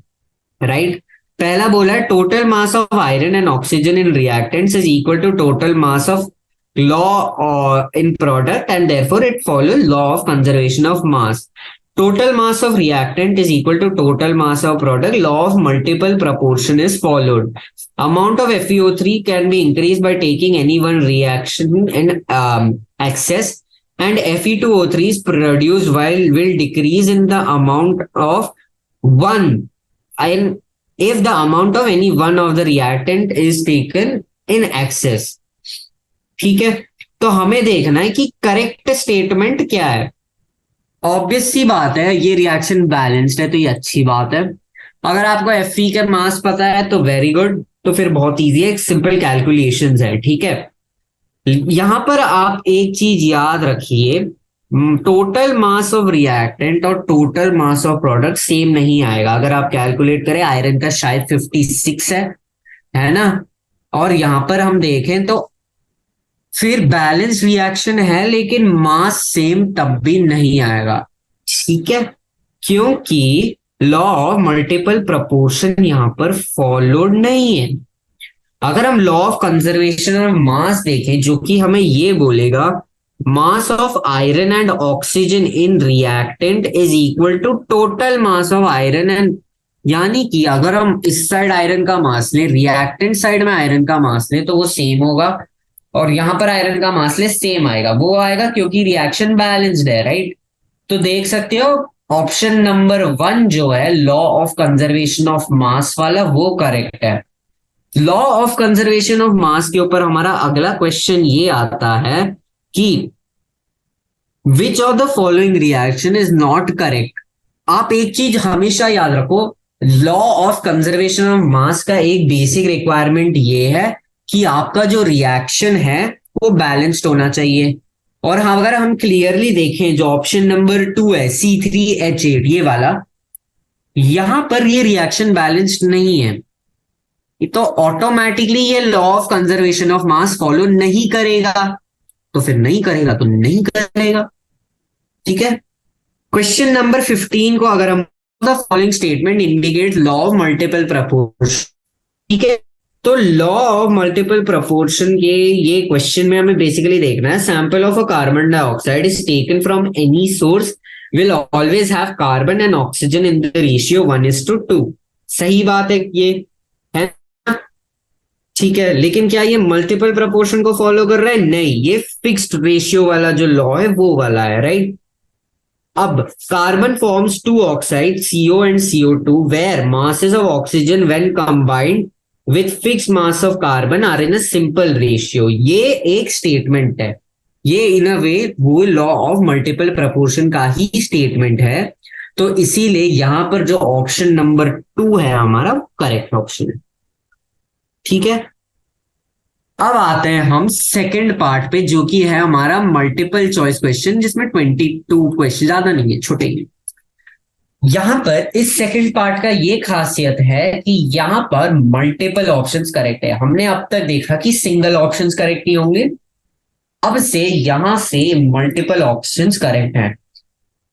right? पहला बोला है total mass of iron and oxygen in reactants is equal to total mass of law in product and therefore it follow law of conservation of mass. Total mass of reactant is equal to total mass of product. Law of multiple proportion is followed. Amount of FeO3 can be increased by taking any one reaction in excess, and Fe2O3 is produced while will decrease in the amount of one, and if the amount of any one of the reactant is taken in excess. ठीक है, तो हमें देखना है कि correct statement क्या है। Obvious सी बात है, ये रिएक्शन बैलेंस्ड है तो ये अच्छी बात है। अगर आपको Fe का मास पता है तो वेरी गुड, तो फिर बहुत इजी है, सिंपल कैलकुलेशंस है। ठीक है, यहां पर आप एक चीज याद रखिए, टोटल मास ऑफ रिएक्टेंट और total mass of product same नहीं आएगा। अगर आप कैलकुलेट करें, आयरन का शायद 56 है ना, और यहां पर हम देखें तो फिर बैलेंस रिएक्शन है लेकिन मास सेम तब भी नहीं आएगा। ठीक है, क्योंकि लॉ ऑफ मल्टीपल प्रोपोर्शन यहां पर फॉलोड नहीं है। अगर हम law of conservation of mass देखें, जो कि हमें ये बोलेगा mass of iron and oxygen in reactant is equal to total mass of iron and, यानी कि अगर हम इस साइड आयरन का मास लें, रिएक्टेंट साइड में आयरन का मास लें, तो वो सेम होगा, और यहां पर आयरन का मास ले सेम आएगा। वो आएगा क्योंकि रिएक्शन बैलेंस्ड है, राइट? तो देख सकते हो ऑप्शन नंबर 1 जो है लॉ ऑफ कंजर्वेशन ऑफ मास वाला, वो करेक्ट है। लॉ ऑफ कंजर्वेशन ऑफ मास के ऊपर हमारा अगला क्वेश्चन ये आता है कि विच of the following reaction is not correct. आप एक चीज हमेशा याद रखो, लॉ ऑफ कंजर्वेशन ऑफ मास का एक बेसिक रिक्वायरमेंट ये है कि आपका जो रिएक्शन है वो बैलेंस्ड होना चाहिए। और अगर हम क्लियरली देखें, जो ऑप्शन नंबर 2 है C3H8 ये वाला, यहां पर ये रिएक्शन बैलेंस्ड नहीं है, तो ऑटोमेटिकली ये law of conservation of mass follow नहीं करेगा। तो फिर नहीं करेगा तो नहीं करेगा। ठीक है, क्वेश्चन नंबर 15 को अगर हम the following statement indicate law of multiple proportion. ठीक है, तो लॉ ऑफ मल्टीपल प्रोपोर्शन के ये क्वेश्चन में हमें बेसिकली देखना है, sample of a carbon dioxide is taken from any source will always have carbon and oxygen in the ratio 1:2। सही बात है ये, है ना? ठीक है, लेकिन क्या ये मल्टीपल प्रोपोर्शन को फॉलो कर रहा है? नहीं, ये फिक्स्ड रेशियो वाला जो लॉ है वो वाला है, राइट? अब carbon forms 2 oxide CO and CO2 where masses of oxygen when combined with fix mass of carbon are in a simple ratio. ये एक स्टेटमेंट है, ये इन अ वे वो लॉ ऑफ मल्टीपल प्रपोर्शन का ही स्टेटमेंट है। तो इसीलिए यहां पर जो ऑप्शन नंबर 2 है हमारा करेक्ट ऑप्शन है। ठीक है, अब आते हैं हम सेकंड पार्ट पे, जो कि है हमारा मल्टीपल चॉइस क्वेश्चन, जिसमें 22 क्वेश्चन, ज्यादा नहीं है, छोटे ही। यहां पर इस सेकंड पार्ट का ये खासियत है कि यहां पर मल्टीपल ऑप्शंस करेक्ट है। हमने अब तक देखा कि सिंगल ऑप्शंस करेक्ट नहीं होंगे, अब से यहां से मल्टीपल ऑप्शंस करेक्ट हैं।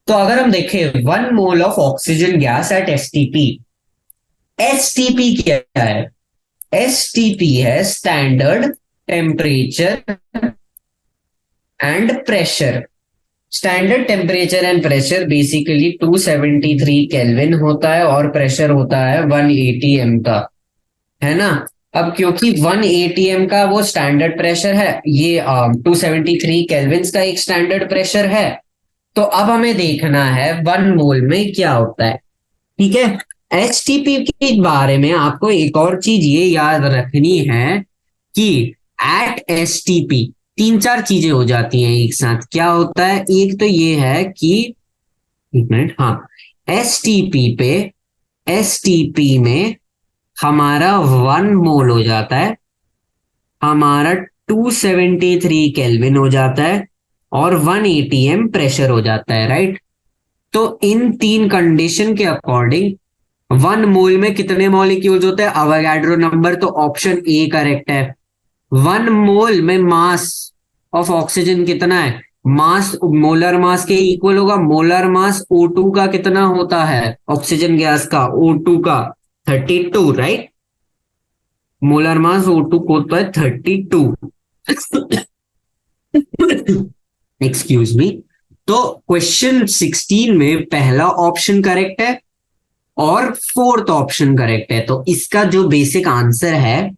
तो अगर हम देखें 1 mole of oxygen gas at STP, STP क्या है? एसटीपी है standard temperature and pressure. Standard temperature and pressure basically 273 kelvin होता है और प्रेशर होता है 180 एम का, है ना। अब क्योंकि 180 एम का वो स्टैंडर्ड प्रेशर है, ये 273 केल्विन का एक स्टैंडर्ड प्रेशर है, तो अब हमें देखना है 1 मोल में क्या होता है। ठीक है, एचटीपी के बारे में आपको एक और चीज ये याद रखनी है कि एट एसटीपी 3-4 चीजें हो जाती हैं एक साथ। क्या होता है? एक तो ये है कि, एक मिनट, हाँ, एसटीपी में हमारा 1 मोल हो जाता है, हमारा 273 केल्विन हो जाता है और 180 एम प्रेशर हो जाता है, राइट। तो इन 3 कंडीशन के अकॉर्डिंग 1 मोल में कितने मॉलिक्यूल्स होते हैं? अवोगाड्रो नंबर, तो ऑप्शन ए करेक्ट है। 1 मोल में मास ऑफ ऑक्सीजन कितना है? मास मोलर मास के इक्वल होगा। मोलर मास O2 का कितना होता है? ऑक्सीजन गैस का O2 का 32, राइट। मोलर मास O2 को होता है 32। Excuse me. तो क्वेश्चन 16 में पहला ऑप्शन करेक्ट है और फोर्थ ऑप्शन करेक्ट है, तो इसका जो बेसिक आंसर है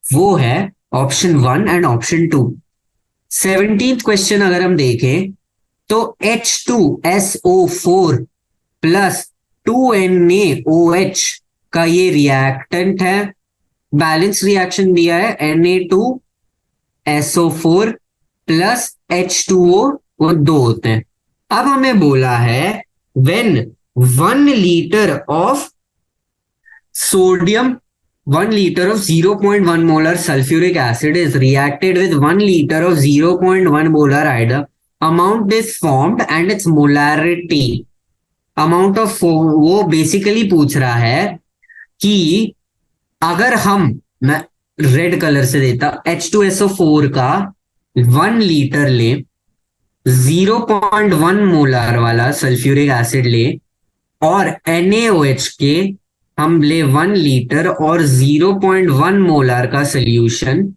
वो है option 1 and option 2। 17th question अगर हम देखें तो H2SO4 प्लस 2NaOH का ये रिएक्टेंट है, बैलेंस रिएक्शन दिया है Na2SO4 प्लस H2O, वो 2 होते हैं। अब हमें बोला है when 1 litre of sodium 1 liter of 0.1 molar sulfuric acid is reacted with 1 liter of 0.1 molar either amount is formed and its molarity amount of वो बेसिकली पूछ रहा है कि अगर मैं रेड कलर से देता, H2SO4 का 1 लीटर ले, 0.1 मोलार वाला सल्फ्यूरिक एसिड ले, और NaOH के हम ले 1 लीटर और 0.1 मोलार का सोल्यूशन,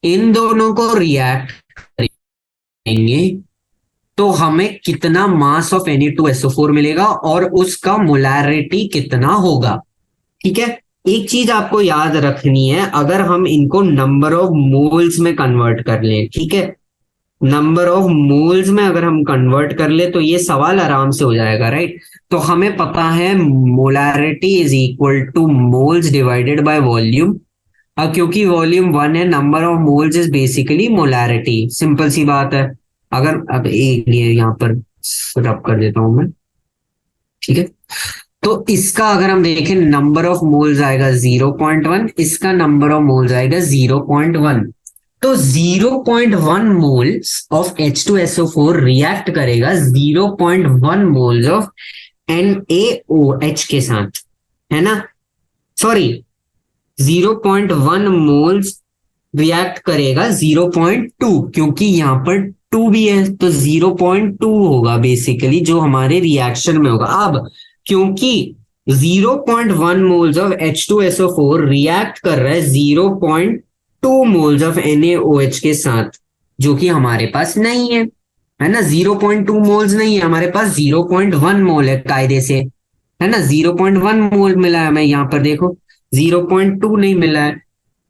इन दोनों को रिएक्ट करेंगे तो हमें कितना मास ऑफ Na2SO4 मिलेगा और उसका मोलारिटी कितना होगा। ठीक है, एक चीज आपको याद रखनी है, अगर हम इनको नंबर ऑफ मोल्स में कन्वर्ट कर लें, ठीक है, नंबर ऑफ मोल्स में अगर हम कन्वर्ट कर ले तो ये सवाल आराम से हो जाएगा, राइट। तो हमें पता है molarity is equal to moles divided by volume. अब क्योंकि वॉल्यूम 1 है, number of moles is basically molarity, simple सी बात है। अगर अब एक यहाँ पर रब कर देता हूं मैं, ठीक है। तो इसका अगर हम देखें नंबर ऑफ मोल्स आएगा 0.1, इसका नंबर ऑफ मोल्स आएगा 0.1। तो 0.1 मोल्स ऑफ H2SO4 रिएक्ट करेगा 0.1 मोल्स ऑफ NaOH के साथ, है ना। सॉरी, 0.1 मोल्स रिएक्ट करेगा 0.2, क्योंकि यहां पर 2 भी है तो 0.2 होगा बेसिकली जो हमारे रिएक्शन में होगा। अब क्योंकि 0.1 मोल्स ऑफ H2SO4 रिएक्ट कर रहा है 0.2 मोल्स ऑफ NaOH के साथ, जो कि हमारे पास नहीं है ना। 0.2 मोल्स नहीं है हमारे पास, 0.1 मोल है कायदे से, है ना। 0.1 मोल मिला है हमें, यहाँ पर देखो 0.2 नहीं मिला है।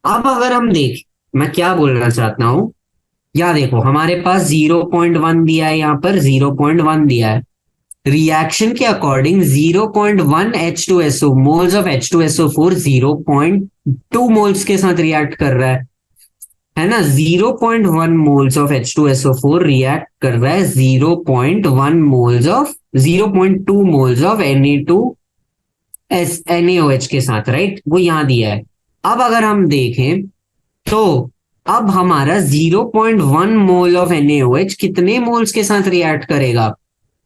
अब अगर हम देख, मैं क्या बोलना चाहता हूं, या देखो हमारे पास 0.1 दिया है, यहाँ पर 0.1 दिया है, रिएक्शन के according 0.1 H2SO moles of H2SO4 0.2 moles के साथ रिएक्ट कर रहा है ना। 0.1 मोल्स ऑफ H2SO4 रिएक्ट कर रहा है 0.1 moles of 0.2 moles of NaOH के साथ, राइट, वो यहां दिया है। अब अगर हम देखें तो अब हमारा 0.1 मोल ऑफ NaOH कितने मोल्स के साथ रिएक्ट करेगा,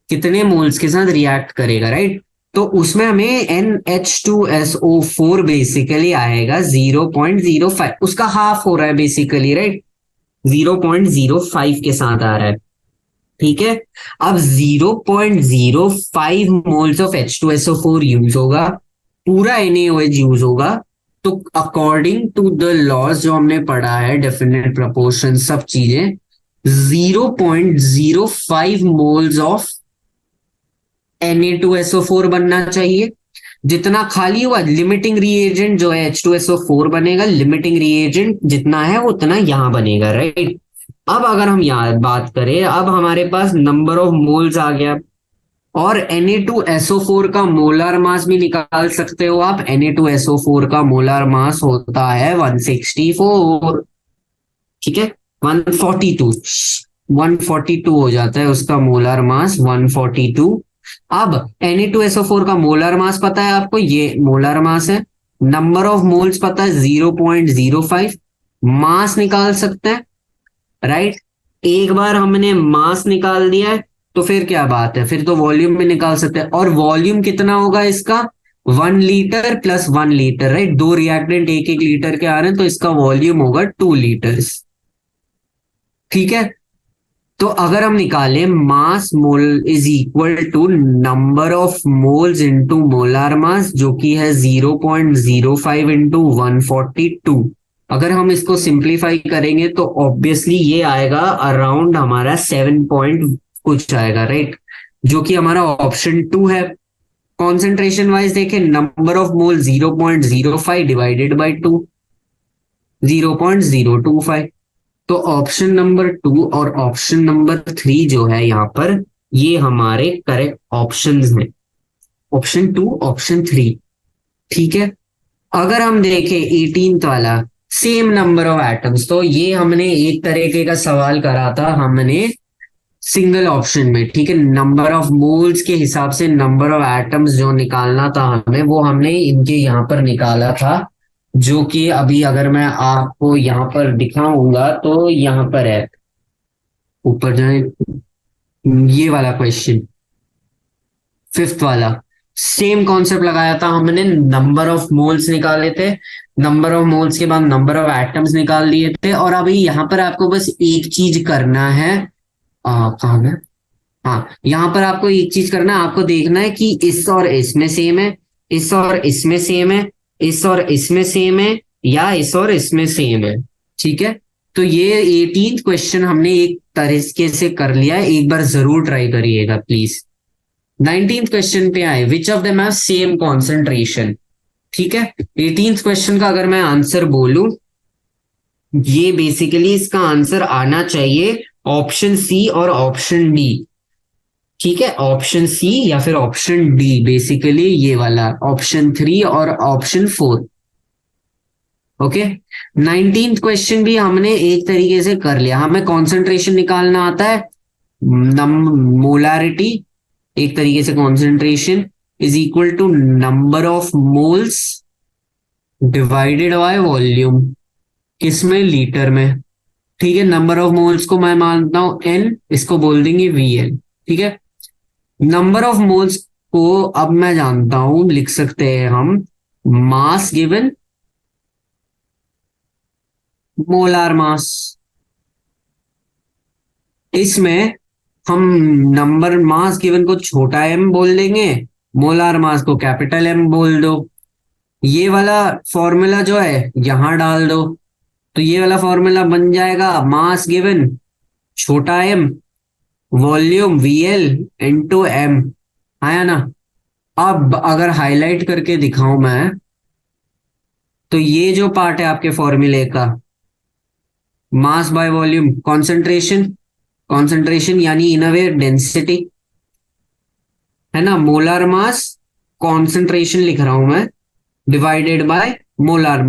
कितने मोल्स के साथ रिएक्ट करेगा, राइट। तो उसमें हमें NH2SO4 बेसिकली आएगा 0.05, उसका हाफ हो रहा है बेसिकली, राइट, 0.05 के साथ आ रहा है, ठीक है। अब 0.05 मोल्स ऑफ H2SO4 यूज होगा, पूरा NaOH यूज होगा। तो अकॉर्डिंग टू द लॉज जो हमने पढ़ा है, डेफिनेट प्रपोर्शन, सब चीजें, 0.05 मोल्स ऑफ Na2SO4 बनना चाहिए। जितना खाली हुआ लिमिटिंग रिएजेंट जो है H2SO4 बनेगा, लिमिटिंग रिएजेंट जितना है उतना यहां बनेगा, राइट। अब अगर हम यहाँ बात करें, अब हमारे पास नंबर ऑफ मोल्स आ गया, और Na2SO4 का मोलर मास भी निकाल सकते हो आप। Na2SO4 का मोलर मास होता है 164, ठीक है, 142 हो जाता है उसका मोलर मास, 142। अब Na2SO4 का मोलर मास पता है आपको, ये मोलर मास है। नंबर ऑफ मोल्स पता है 0.05, मास निकाल सकते हैं, राइट। एक बार हमने मास निकाल दिया है तो फिर क्या बात है, फिर तो वॉल्यूम भी निकाल सकते हैं। और वॉल्यूम कितना होगा इसका, 1 लीटर प्लस 1 लीटर, राइट, दो रिएक्टेंट 1-1 लीटर के आ रहे हैं तो इसका वॉल्यूम होगा 2 लीटर्स, ठीक है। तो अगर हम निकालें mass mole is equal to number of moles into molar mass, जो कि है 0.05 इंटू 142, अगर हम इसको सिंप्लीफाई करेंगे तो ऑब्वियसली ये आएगा अराउंड हमारा 7 पॉइंट कुछ आएगा, राइट, जो कि हमारा ऑप्शन 2 है। कॉन्सेंट्रेशन वाइज देखें, number of mole 0.05 divided by 2, 0.025। तो ऑप्शन नंबर 2 और ऑप्शन नंबर 3 जो है यहाँ पर, ये हमारे करेक्ट ऑप्शंस हैं, ऑप्शन 2 ऑप्शन 3, ठीक है। अगर हम देखें 18th वाला, सेम नंबर ऑफ एटम्स, तो ये हमने एक तरीके का सवाल करा था हमने सिंगल ऑप्शन में, ठीक है। नंबर ऑफ मोल्स के हिसाब से नंबर ऑफ एटम्स जो निकालना था हमें, वो हमने इनके यहाँ पर निकाला था, जो कि अभी अगर मैं आपको यहाँ पर दिखाऊंगा तो यहाँ पर है, ऊपर जाए, ये वाला क्वेश्चन, 5th वाला, सेम कॉन्सेप्ट लगाया था हमने, नंबर ऑफ मोल्स निकाले थे, नंबर ऑफ मोल्स के बाद नंबर ऑफ एटम्स निकाल लिए थे। और अभी यहाँ पर आपको बस एक चीज करना है, कहाँ गया, हाँ, यहाँ पर आपको एक चीज करना है, आपको देखना है कि इस और इसमें सेम है, इस और इसमें सेम है, इस और इसमें सेम है, या इस और इसमें सेम है, ठीक है। तो ये 18th क्वेश्चन हमने एक तरीके से कर लिया है, एक बार जरूर ट्राई करिएगा प्लीज। 19th क्वेश्चन पे आए, which of them have same concentration, ठीक है। 18th क्वेश्चन का अगर मैं आंसर बोलूं, ये बेसिकली इसका आंसर आना चाहिए ऑप्शन सी और ऑप्शन डी, ठीक है, ऑप्शन सी या फिर ऑप्शन डी, बेसिकली ये वाला ऑप्शन 3 और ऑप्शन 4, ओके। 19th क्वेश्चन भी हमने एक तरीके से कर लिया, हमें कॉन्सेंट्रेशन निकालना आता है, मोलारिटी, एक तरीके से concentration is equal to number of moles divided by volume, किसमें, लीटर में, ठीक है। नंबर ऑफ मोल्स को मैं मानता हूं n, इसको बोल देंगे VL, ठीक है। नंबर ऑफ मोल्स को अब मैं जानता हूं, लिख सकते हैं हम, मास गिवन मोलार मास। इसमें हम नंबर मास गिवन को छोटा m बोल देंगे, मोलार मास को कैपिटल M बोल दो। ये वाला फॉर्मूला जो है यहां डाल दो, तो ये वाला फॉर्मूला बन जाएगा मास गिवन छोटा m volume VL into M, आया ना। अब अगर हाईलाइट करके दिखाऊं मैं, तो ये जो पार्ट है आपके फॉर्मूले का, मास बाय वॉल्यूम, कॉन्सेंट्रेशन, कॉन्सेंट्रेशन यानी इन अ वे डेंसिटी, है ना, मोलर मास कॉन्सेंट्रेशन लिख रहा हूं मैं, divided by molar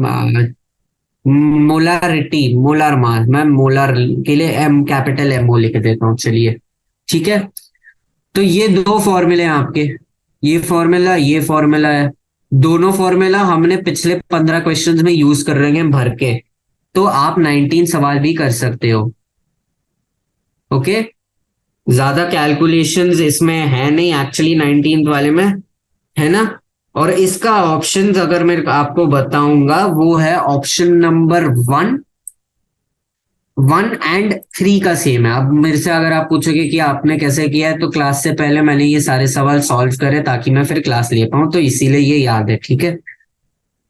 molarity, molar mass, मैं मोलर के लिए एम, कैपिटल एमओ लिख देता हूँ, चलिए ठीक है। तो ये दो फॉर्मूले हैं आपके, ये फॉर्मूला है। दोनों फॉर्मूला हमने पिछले 15 क्वेश्चंस में यूज कर रहे हैं भर के, तो आप 19 सवाल भी कर सकते हो। ओके, ज्यादा कैलकुलेशंस इसमें है नहीं एक्चुअली 19th वाले में, है ना। और इसका ऑप्शंस अगर मैं आपको बताऊंगा, वो है ऑप्शन नंबर 1 एंड 3 का सेम है। अब मेरे से अगर आप पूछोगे कि आपने कैसे किया है, तो क्लास से पहले मैंने ये सारे सवाल सॉल्व करे ताकि मैं फिर क्लास ले पाऊं, तो इसीलिए ये याद है, ठीक है।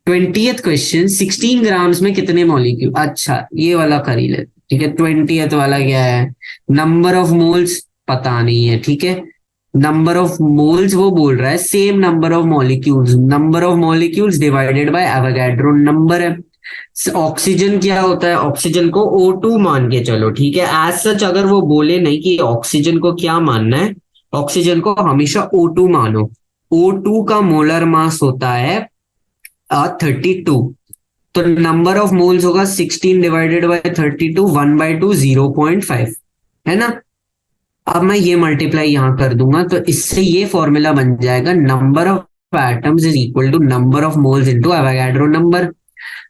20th क्वेश्चन, 16 ग्राम्स में कितने मॉलिक्यूल, अच्छा ये वाला कर ही ले, ठीक है। 20th वाला क्या है, नंबर ऑफ मोल्स पता नहीं है, ठीक है। नंबर ऑफ मोल्स वो बोल रहा है same number of molecules divided bye Avogadro number है। ऑक्सीजन क्या होता है, ऑक्सीजन को O2 मान के चलो, ठीक है। एज सच अगर वो बोले नहीं कि ऑक्सीजन को क्या मानना है, ऑक्सीजन को हमेशा O2 मानो। O2 का मोलर मास होता है 32, तो नंबर ऑफ मोल्स होगा 16 डिवाइडेड बाय 32, 1/2 0.5, है ना। अब मैं ये मल्टीप्लाई यहां कर दूंगा, तो इससे ये फॉर्मूला बन जाएगा, number of atoms is equal to number of moles into Avogadro number.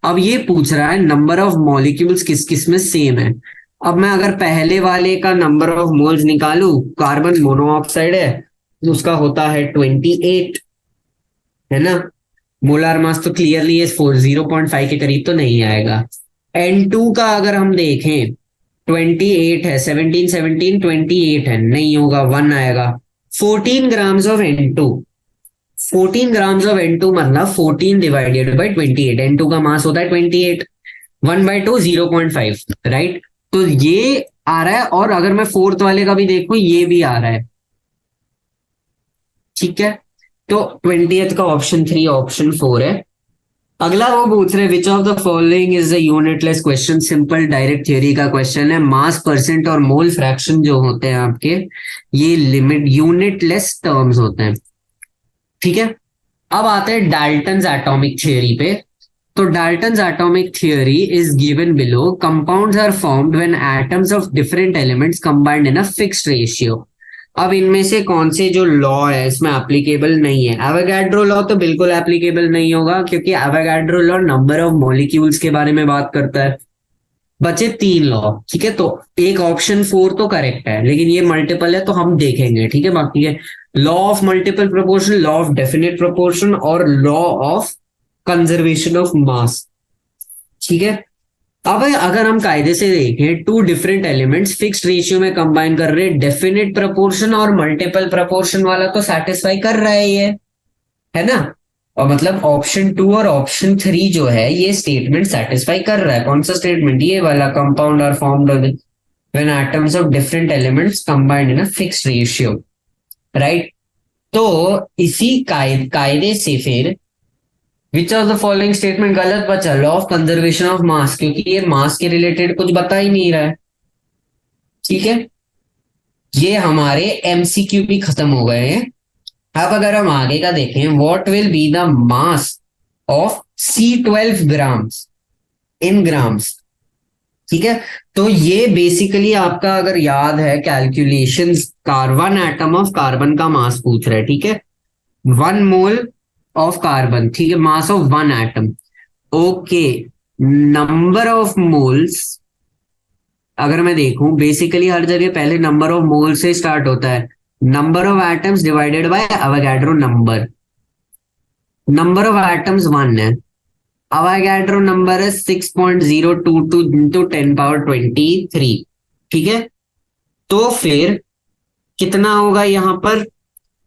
अब ये पूछ रहा है नंबर ऑफ मॉलिक्यूल्स किस किस में सेम है। अब मैं अगर पहले वाले का नंबर ऑफ मोल्स निकालू, कार्बन मोनोऑक्साइड है, तो उसका होता है 28, है ना। मोलार मास तो क्लियरली ये 0.5 के करीब तो नहीं आएगा। N2 का अगर हम देखें, 28 है, 17 17 28 है, नहीं होगा, 1 आएगा। 14 grams of N2, 14 grams of N2 मतलब 14 डिवाइडेड बाई 28, N2 का मास होता है 28, 1/2 0.5, राइट। तो ये आ रहा है, और अगर मैं फोर्थ वाले का भी देखूं, ये भी आ रहा है, ठीक है। तो 20th का ऑप्शन 3 ऑप्शन 4 है। अगला वो पूछ रहे विच of the following is the unitless question, simple direct theory का क्वेश्चन है। मास परसेंट और मोल फ्रैक्शन जो होते हैं आपके, ये लिमिट यूनिटलेस टर्म्स होते हैं, ठीक है। अब आते हैं डाल्टन्स एटॉमिक थ्योरी पे। तो Dalton's atomic theory is given below, compounds are formed when atoms of different elements combined in a fixed ratio. अब इनमें से कौन से जो लॉ है इसमें एप्लीकेबल नहीं है। एवोगैड्रो लॉ तो बिल्कुल एप्लीकेबल नहीं होगा, क्योंकि Avogadro law number of molecules के बारे में बात करता है। बचे 3 लॉ, ठीक है। तो एक ऑप्शन 4 तो करेक्ट है, लेकिन ये मल्टीपल है तो हम देखेंगे, ठीक है। बाकी है law of multiple proportion, law of definite proportion और law of conservation of mass, ठीक है। अब अगर हम कायदे से देखें, 2 डिफरेंट एलिमेंट्स फिक्स्ड रेशियो में कंबाइन कर रहे हैं, डेफिनेट प्रोपोर्शन और मल्टीपल प्रोपोर्शन वाला तो सेटिस्फाई कर रहा है ये, है ना। और मतलब ऑप्शन 2 और ऑप्शन 3 जो है, ये स्टेटमेंट सेटिस्फाई कर रहा है। कौन सा स्टेटमेंट, ये वाला, compound are formed when atoms of different elements combined in a fixed ratio, right. तो इसी कायदे से फिर which of the following statement गलत बचा, law of conservation of mass, क्योंकि ये मास के रिलेटेड कुछ बता ही नहीं रहा है, ठीक है। ये हमारे एमसीक्यू भी खत्म हो गए हैं। अब अगर हम आगे का देखें, what will be the mass of C12 grams in grams, ठीक है। तो ये बेसिकली आपका अगर याद है calculations, carbon atom of carbon का मास पूछ रहा है, ठीक है। 1 मोल ऑफ कार्बन, ठीक है, mass of 1 atom, okay. Number of moles अगर मैं देखूं, बेसिकली हर जगह पहले नंबर ऑफ मोल से स्टार्ट होता है, number of atoms divided bye Avogadro number. Number of atoms 1 है, एवोगैड्रो नंबर है 6.022 इंटू 10^23, ठीक है। तो फिर कितना होगा यहां पर,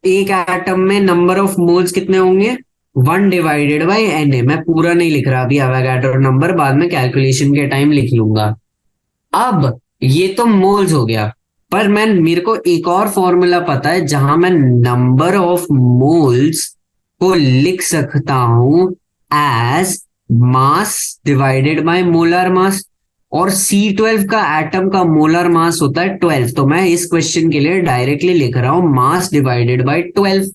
एक एटम में नंबर ऑफ मोल्स कितने होंगे, 1 डिवाइडेड बाई Na। मैं पूरा नहीं लिख रहा अभी एवोगैड्रो नंबर, बाद में कैलकुलेशन के टाइम लिख लूंगा। अब ये तो मोल्स हो गया, पर मेरे को एक और फॉर्मूला पता है जहां मैं नंबर ऑफ मोल्स को लिख सकता हूं as mass divided by molar mass. और C12 का एटम का मोलर मास होता है 12। तो मैं इस क्वेश्चन के लिए डायरेक्टली लिख रहा हूं मास डिवाइडेड बाय 12।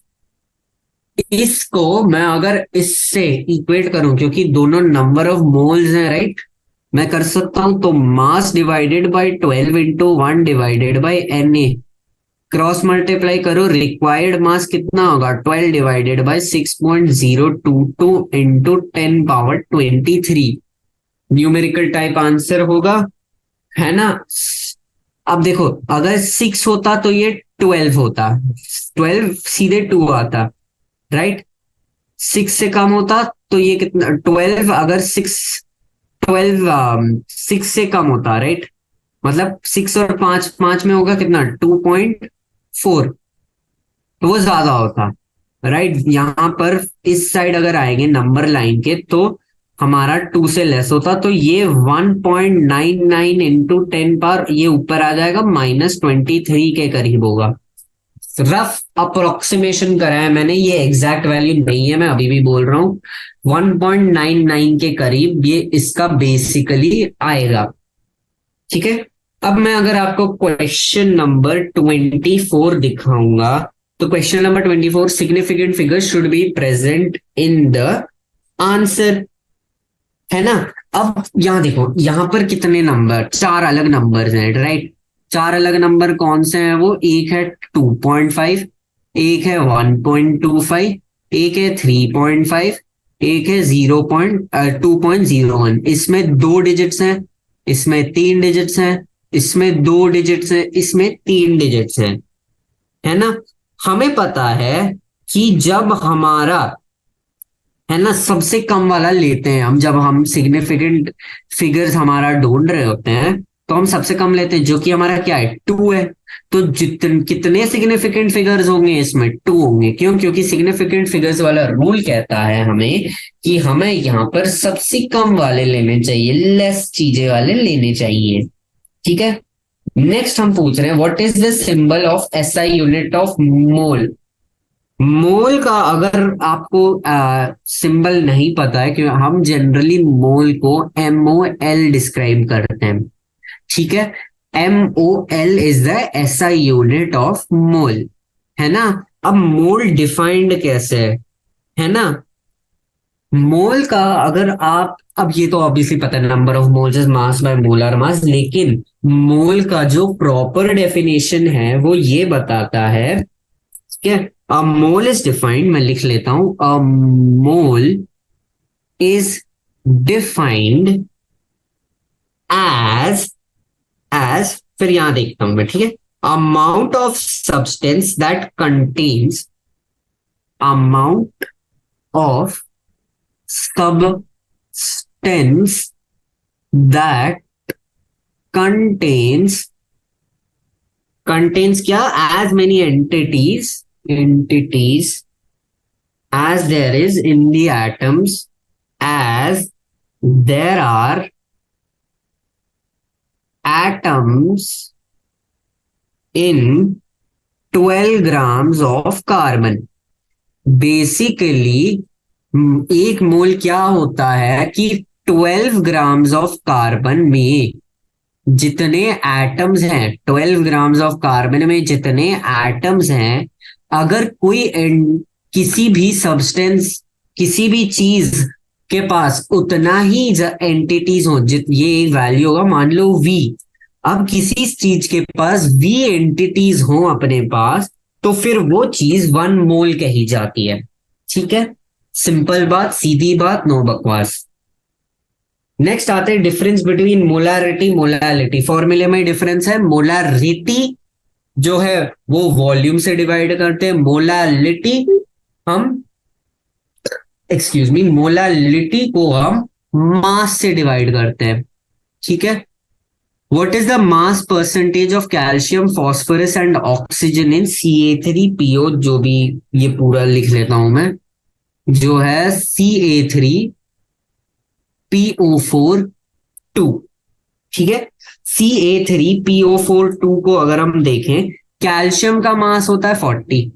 इसको मैं अगर इससे इक्वेट करूं, क्योंकि दोनों नंबर ऑफ मोल्स हैं, राइट, मैं कर सकता हूं। तो मास divided bye 12 into 1 divided by Na, cross multiply करो, रिक्वायर्ड मास कितना होगा 12 divided by 6.022 into 10 power 23, numerical type answer होगा, है ना। अब देखो, अगर 6 होता तो ये 12 होता, 12 सीधे 2 आता, राइट। 6 से कम होता तो ये कितना 12, अगर 6 से कम होता, राइट, मतलब 6 और 5, 5 में होगा कितना 2.4, तो वो ज्यादा होता, राइट। यहां पर इस साइड अगर आएंगे नंबर लाइन के तो हमारा 2 से लेस होता, तो ये 1.99 इंटू 10 पावर ये ऊपर आ जाएगा -23 के करीब होगा। रफ अप्रोक्सीमेशन करा है मैंने, ये एग्जैक्ट वैल्यू नहीं है, मैं अभी भी बोल रहा हूँ 1.99 के करीब ये इसका बेसिकली आएगा। ठीक है, अब मैं अगर आपको क्वेश्चन नंबर 24 दिखाऊंगा, तो question number 24, significant figure should be present in the answer, है ना। अब यहां देखो, यहां पर कितने नंबर, 4 अलग नंबर्स हैं, राइट। 4 अलग नंबर कौन से हैं, वो एक है 2.5, एक है 1.25, एक है 3.5, एक है 2.01। इसमें 2 डिजिट्स हैं, इसमें 3 डिजिट्स हैं, इसमें 2 डिजिट्स हैं, इसमें 3 डिजिट्स हैं, है ना। हमें पता है कि जब हमारा, है ना, सबसे कम वाला लेते हैं हम, जब हम सिग्निफिकेंट फिगर्स हमारा ढूंढ रहे होते हैं तो हम सबसे कम लेते हैं, जो कि हमारा क्या है 2 है। तो कितने सिग्निफिकेंट फिगर्स होंगे इसमें 2 होंगे, क्यों, क्योंकि सिग्निफिकेंट फिगर्स वाला रूल कहता है हमें कि हमें यहाँ पर सबसे कम वाले लेने चाहिए, लेस चीजें वाले लेने चाहिए। ठीक है, नेक्स्ट हम पूछ रहे हैं what is the symbol of SI unit of mole. Mole का अगर आपको सिंबल नहीं पता है, क्योंकि हम जनरली मोल को MOL डिस्क्राइब करते हैं, ठीक है। MOL is the SI unit of मोल, है ना। अब मोल डिफाइंड कैसे है ना। मोल का अगर आप, अब ये तो ऑब्वियसली पता है number of moles is mass by molar मास, लेकिन मोल का जो प्रॉपर डेफिनेशन है वो ये बताता है, ठीक है। अ मोल इज डिफाइंड, मैं लिख लेता हूं, a mole is defined as as फिर यहां देखता हूं मैं, ठीक है। Amount of substance that contains, amount of substance that contains, क्या, as many entities as there is in the atoms, as there are atoms in 12 grams of carbon। Basically एक मोल क्या होता है कि 12 ग्राम्स ऑफ कार्बन में जितने atoms हैं, 12 grams of carbon में जितने एटम्स हैं, अगर कोई किसी भी सब्सटेंस, किसी भी चीज के पास उतना ही एंटिटीज हो, ये वैल्यू होगा मान लो V। अब किसी चीज के पास V एंटिटीज हो अपने पास, तो फिर वो चीज 1 मोल कही जाती है। ठीक है, सिंपल बात, सीधी बात, नो बकवास। नेक्स्ट आते हैं डिफरेंस बिटवीन मोलारिटी मोलालिटी। फॉर्मूले में डिफरेंस है, मोलारिटी जो है वो वॉल्यूम से डिवाइड करते हैं, मोलालिटी हम, एक्सक्यूज मी, मोलालिटी को हम मास से डिवाइड करते हैं। ठीक है, what is the mass percentage of calcium, phosphorus and oxygen in Ca3PO, जो भी, ये पूरा लिख लेता हूं मैं, जो है Ca3PO4 2। ठीक है, Ca3PO4 2 को अगर हम देखें, कैल्शियम का मास होता है 40,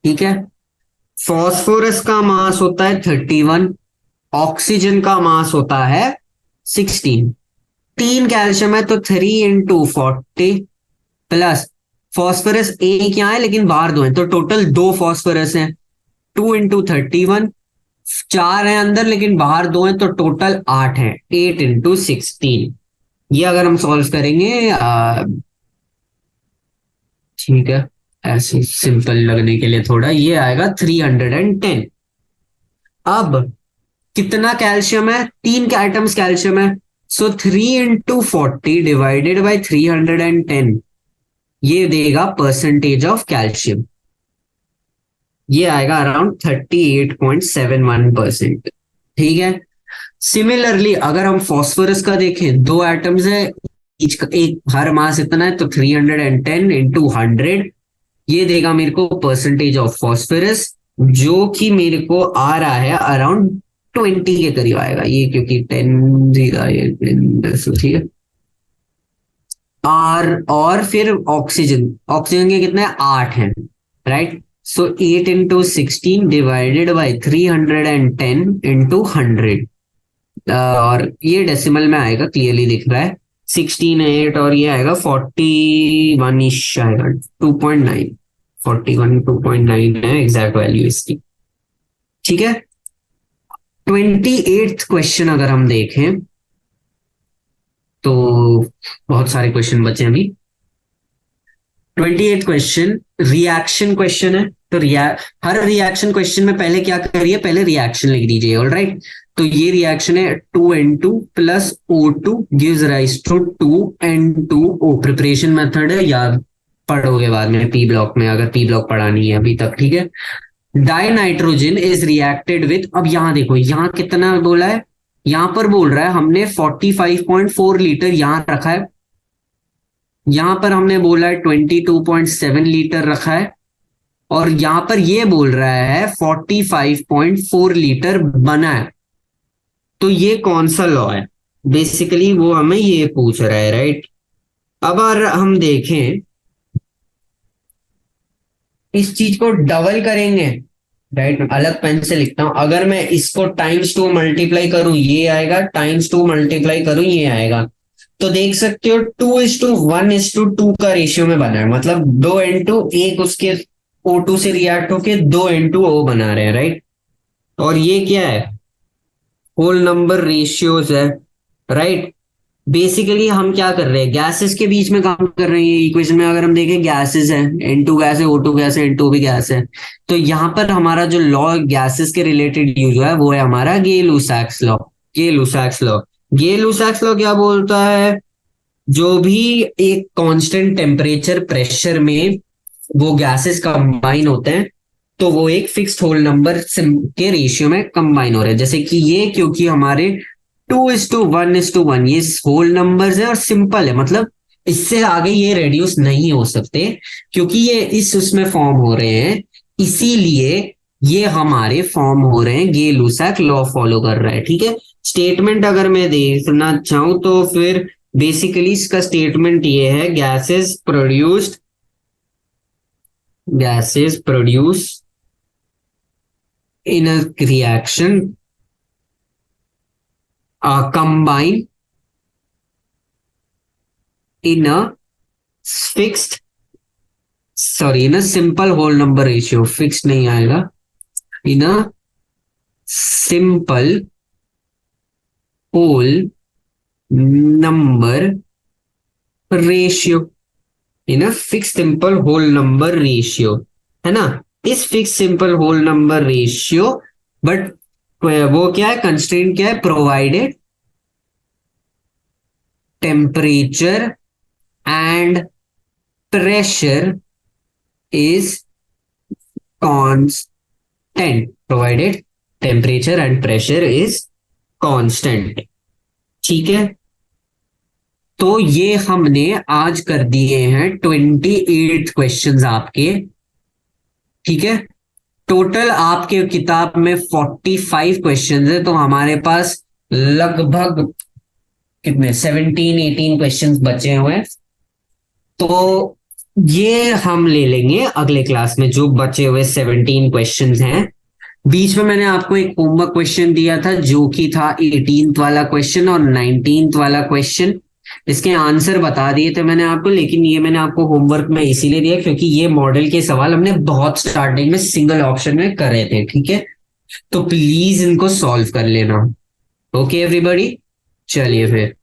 ठीक है, फॉस्फोरस का मास होता है 31, ऑक्सीजन का मास होता है 16। 3 कैल्शियम है तो 3 × 40 प्लस फॉस्फोरस एक यहाँ है लेकिन बाहर 2 है तो टोटल 2 फॉस्फोरस है। 2 × 31, 4 है अंदर लेकिन बाहर 2 है तो टोटल 8 है। 8 × 16 ये अगर हम सॉल्व करेंगे ठीक है, ऐसे सिंपल लगने के लिए थोड़ा, ये आएगा 310। अब कितना कैल्शियम है? 3 एटम्स कैल्शियम है, सो 3 × 40 डिवाइडेड बाई 310 ये देगा परसेंटेज ऑफ कैल्शियम, ये आएगा अराउंड 38.71%। ठीक है। सिमिलरली अगर हम फास्फोरस का देखें, 2 एटम्स है, ईच का एक हर मास इतना है तो 310 × 100 ये देगा मेरे को परसेंटेज ऑफ फास्फोरस, जो कि मेरे को आ रहा है अराउंड 20 के करीब आएगा ये, क्योंकि 10 जीरो ठीक है। और फिर ऑक्सीजन, ऑक्सीजन के कितने 8 हैं, राइट। सो 8 × 16 डिवाइडेड बाई 310 × 100 और ये डेसिमल में आएगा, क्लियरली दिख रहा है 16 8 और ये आएगा 41 इश आएगा, 2.9 41 2.9 है एग्जैक्ट वैल्यू इसकी। ठीक है। 28th क्वेश्चन अगर हम देखें तो बहुत सारे क्वेश्चन बचे हैं अभी। 28th क्वेश्चन रिएक्शन क्वेश्चन है, तो हर रिएक्शन क्वेश्चन में पहले क्या करिए, पहले रिएक्शन लिख दीजिए। ऑलराइट, तो ये रिएक्शन है 2N2 plus O2 gives rise to 2N2O। Preparation method है, याद पढ़ोगे बाद में पी ब्लॉक में, अगर पी ब्लॉक पढ़ानी है अभी तक। ठीक है। Die nitrogen is reacted with, अब यहां देखो यहां कितना बोला है, यहां पर बोल रहा है हमने 45.4 लीटर यहां रखा है, यहां पर हमने बोला है 22.7 लीटर रखा है, और यहां पर ये बोल रहा है 45.4 लीटर बना है। तो ये कौन सा लॉ है, बेसिकली वो हमें ये पूछ रहा है, राइट। अब अगर हम देखें इस चीज को डबल करेंगे, राइट, अलग पेन से लिखता हूं, अगर मैं इसको टाइम्स 2 मल्टीप्लाई करूं ये आएगा, टाइम्स 2 मल्टीप्लाई करूं ये आएगा, तो देख सकते हो 2:1:2 का रेशियो में बना है, मतलब 2N2 एक उसके O2 से रिएक्ट होके 2N2O बना रहे हैं, राइट। और ये क्या है, होल नंबर रेशियोज है, राइट। बेसिकली हम क्या कर रहे हैं, गैसेस के बीच में काम कर रहे हैं। इक्वेशन में अगर हम देखें गैसेस है, N2 गैस है, O2 गैस है, N2 भी गैस है, तो यहाँ पर हमारा जो लॉ गैसेस के रिलेटेड यूज हुआ है वो है हमारा गे-लुसाक्स लॉ। गे-लुसाक्स लॉ, गे-लुसाक्स लॉ क्या बोलता है, जो भी एक कांस्टेंट टेम्परेचर प्रेशर में वो गैसेस कंबाइन होते हैं तो वो एक फिक्स्ड होल नंबर के रेशियो में कंबाइन हो रहे हैं। जैसे कि ये, क्योंकि हमारे 2:1:1 ये होल नंबर्स है और सिंपल है, मतलब इससे आगे ये रेड्यूस नहीं हो सकते क्योंकि ये इस उसमें फॉर्म हो रहे हैं, इसीलिए ये हमारे फॉर्म हो रहे हैं, गे-लुसाक लॉ फॉलो कर रहा है। ठीक है। स्टेटमेंट अगर मैं देखना चाहूं तो फिर बेसिकली इसका स्टेटमेंट ये है, gases produce in a reaction combine in a simple whole number ratio, fixed नहीं आएगा, in a simple whole number ratio, in a fixed simple whole number ratio, है ना। इस fixed simple whole number ratio, but वो क्या है, constraint क्या है, provided temperature and pressure is constant, provided temperature and pressure is constant. ठीक है। तो ये हमने आज कर दिए हैं 28 क्वेश्चंस आपके। ठीक है। टोटल आपके किताब में 45 क्वेश्चन है, तो हमारे पास लगभग कितने 17-18 क्वेश्चंस बचे हुए हैं, तो ये हम ले लेंगे अगले क्लास में, जो बचे हुए 17 क्वेश्चंस हैं। बीच में मैंने आपको एक होमवर्क क्वेश्चन दिया था जो कि था 18th वाला क्वेश्चन और 19th वाला क्वेश्चन, इसके आंसर बता दिए थे मैंने आपको, लेकिन ये मैंने आपको होमवर्क में इसीलिए दिया क्योंकि ये मॉडल के सवाल हमने बहुत स्टार्टिंग में सिंगल ऑप्शन में करे थे, ठीक है। तो प्लीज इनको सॉल्व कर लेना। ओके एवरीबॉडी, चलिए फिर।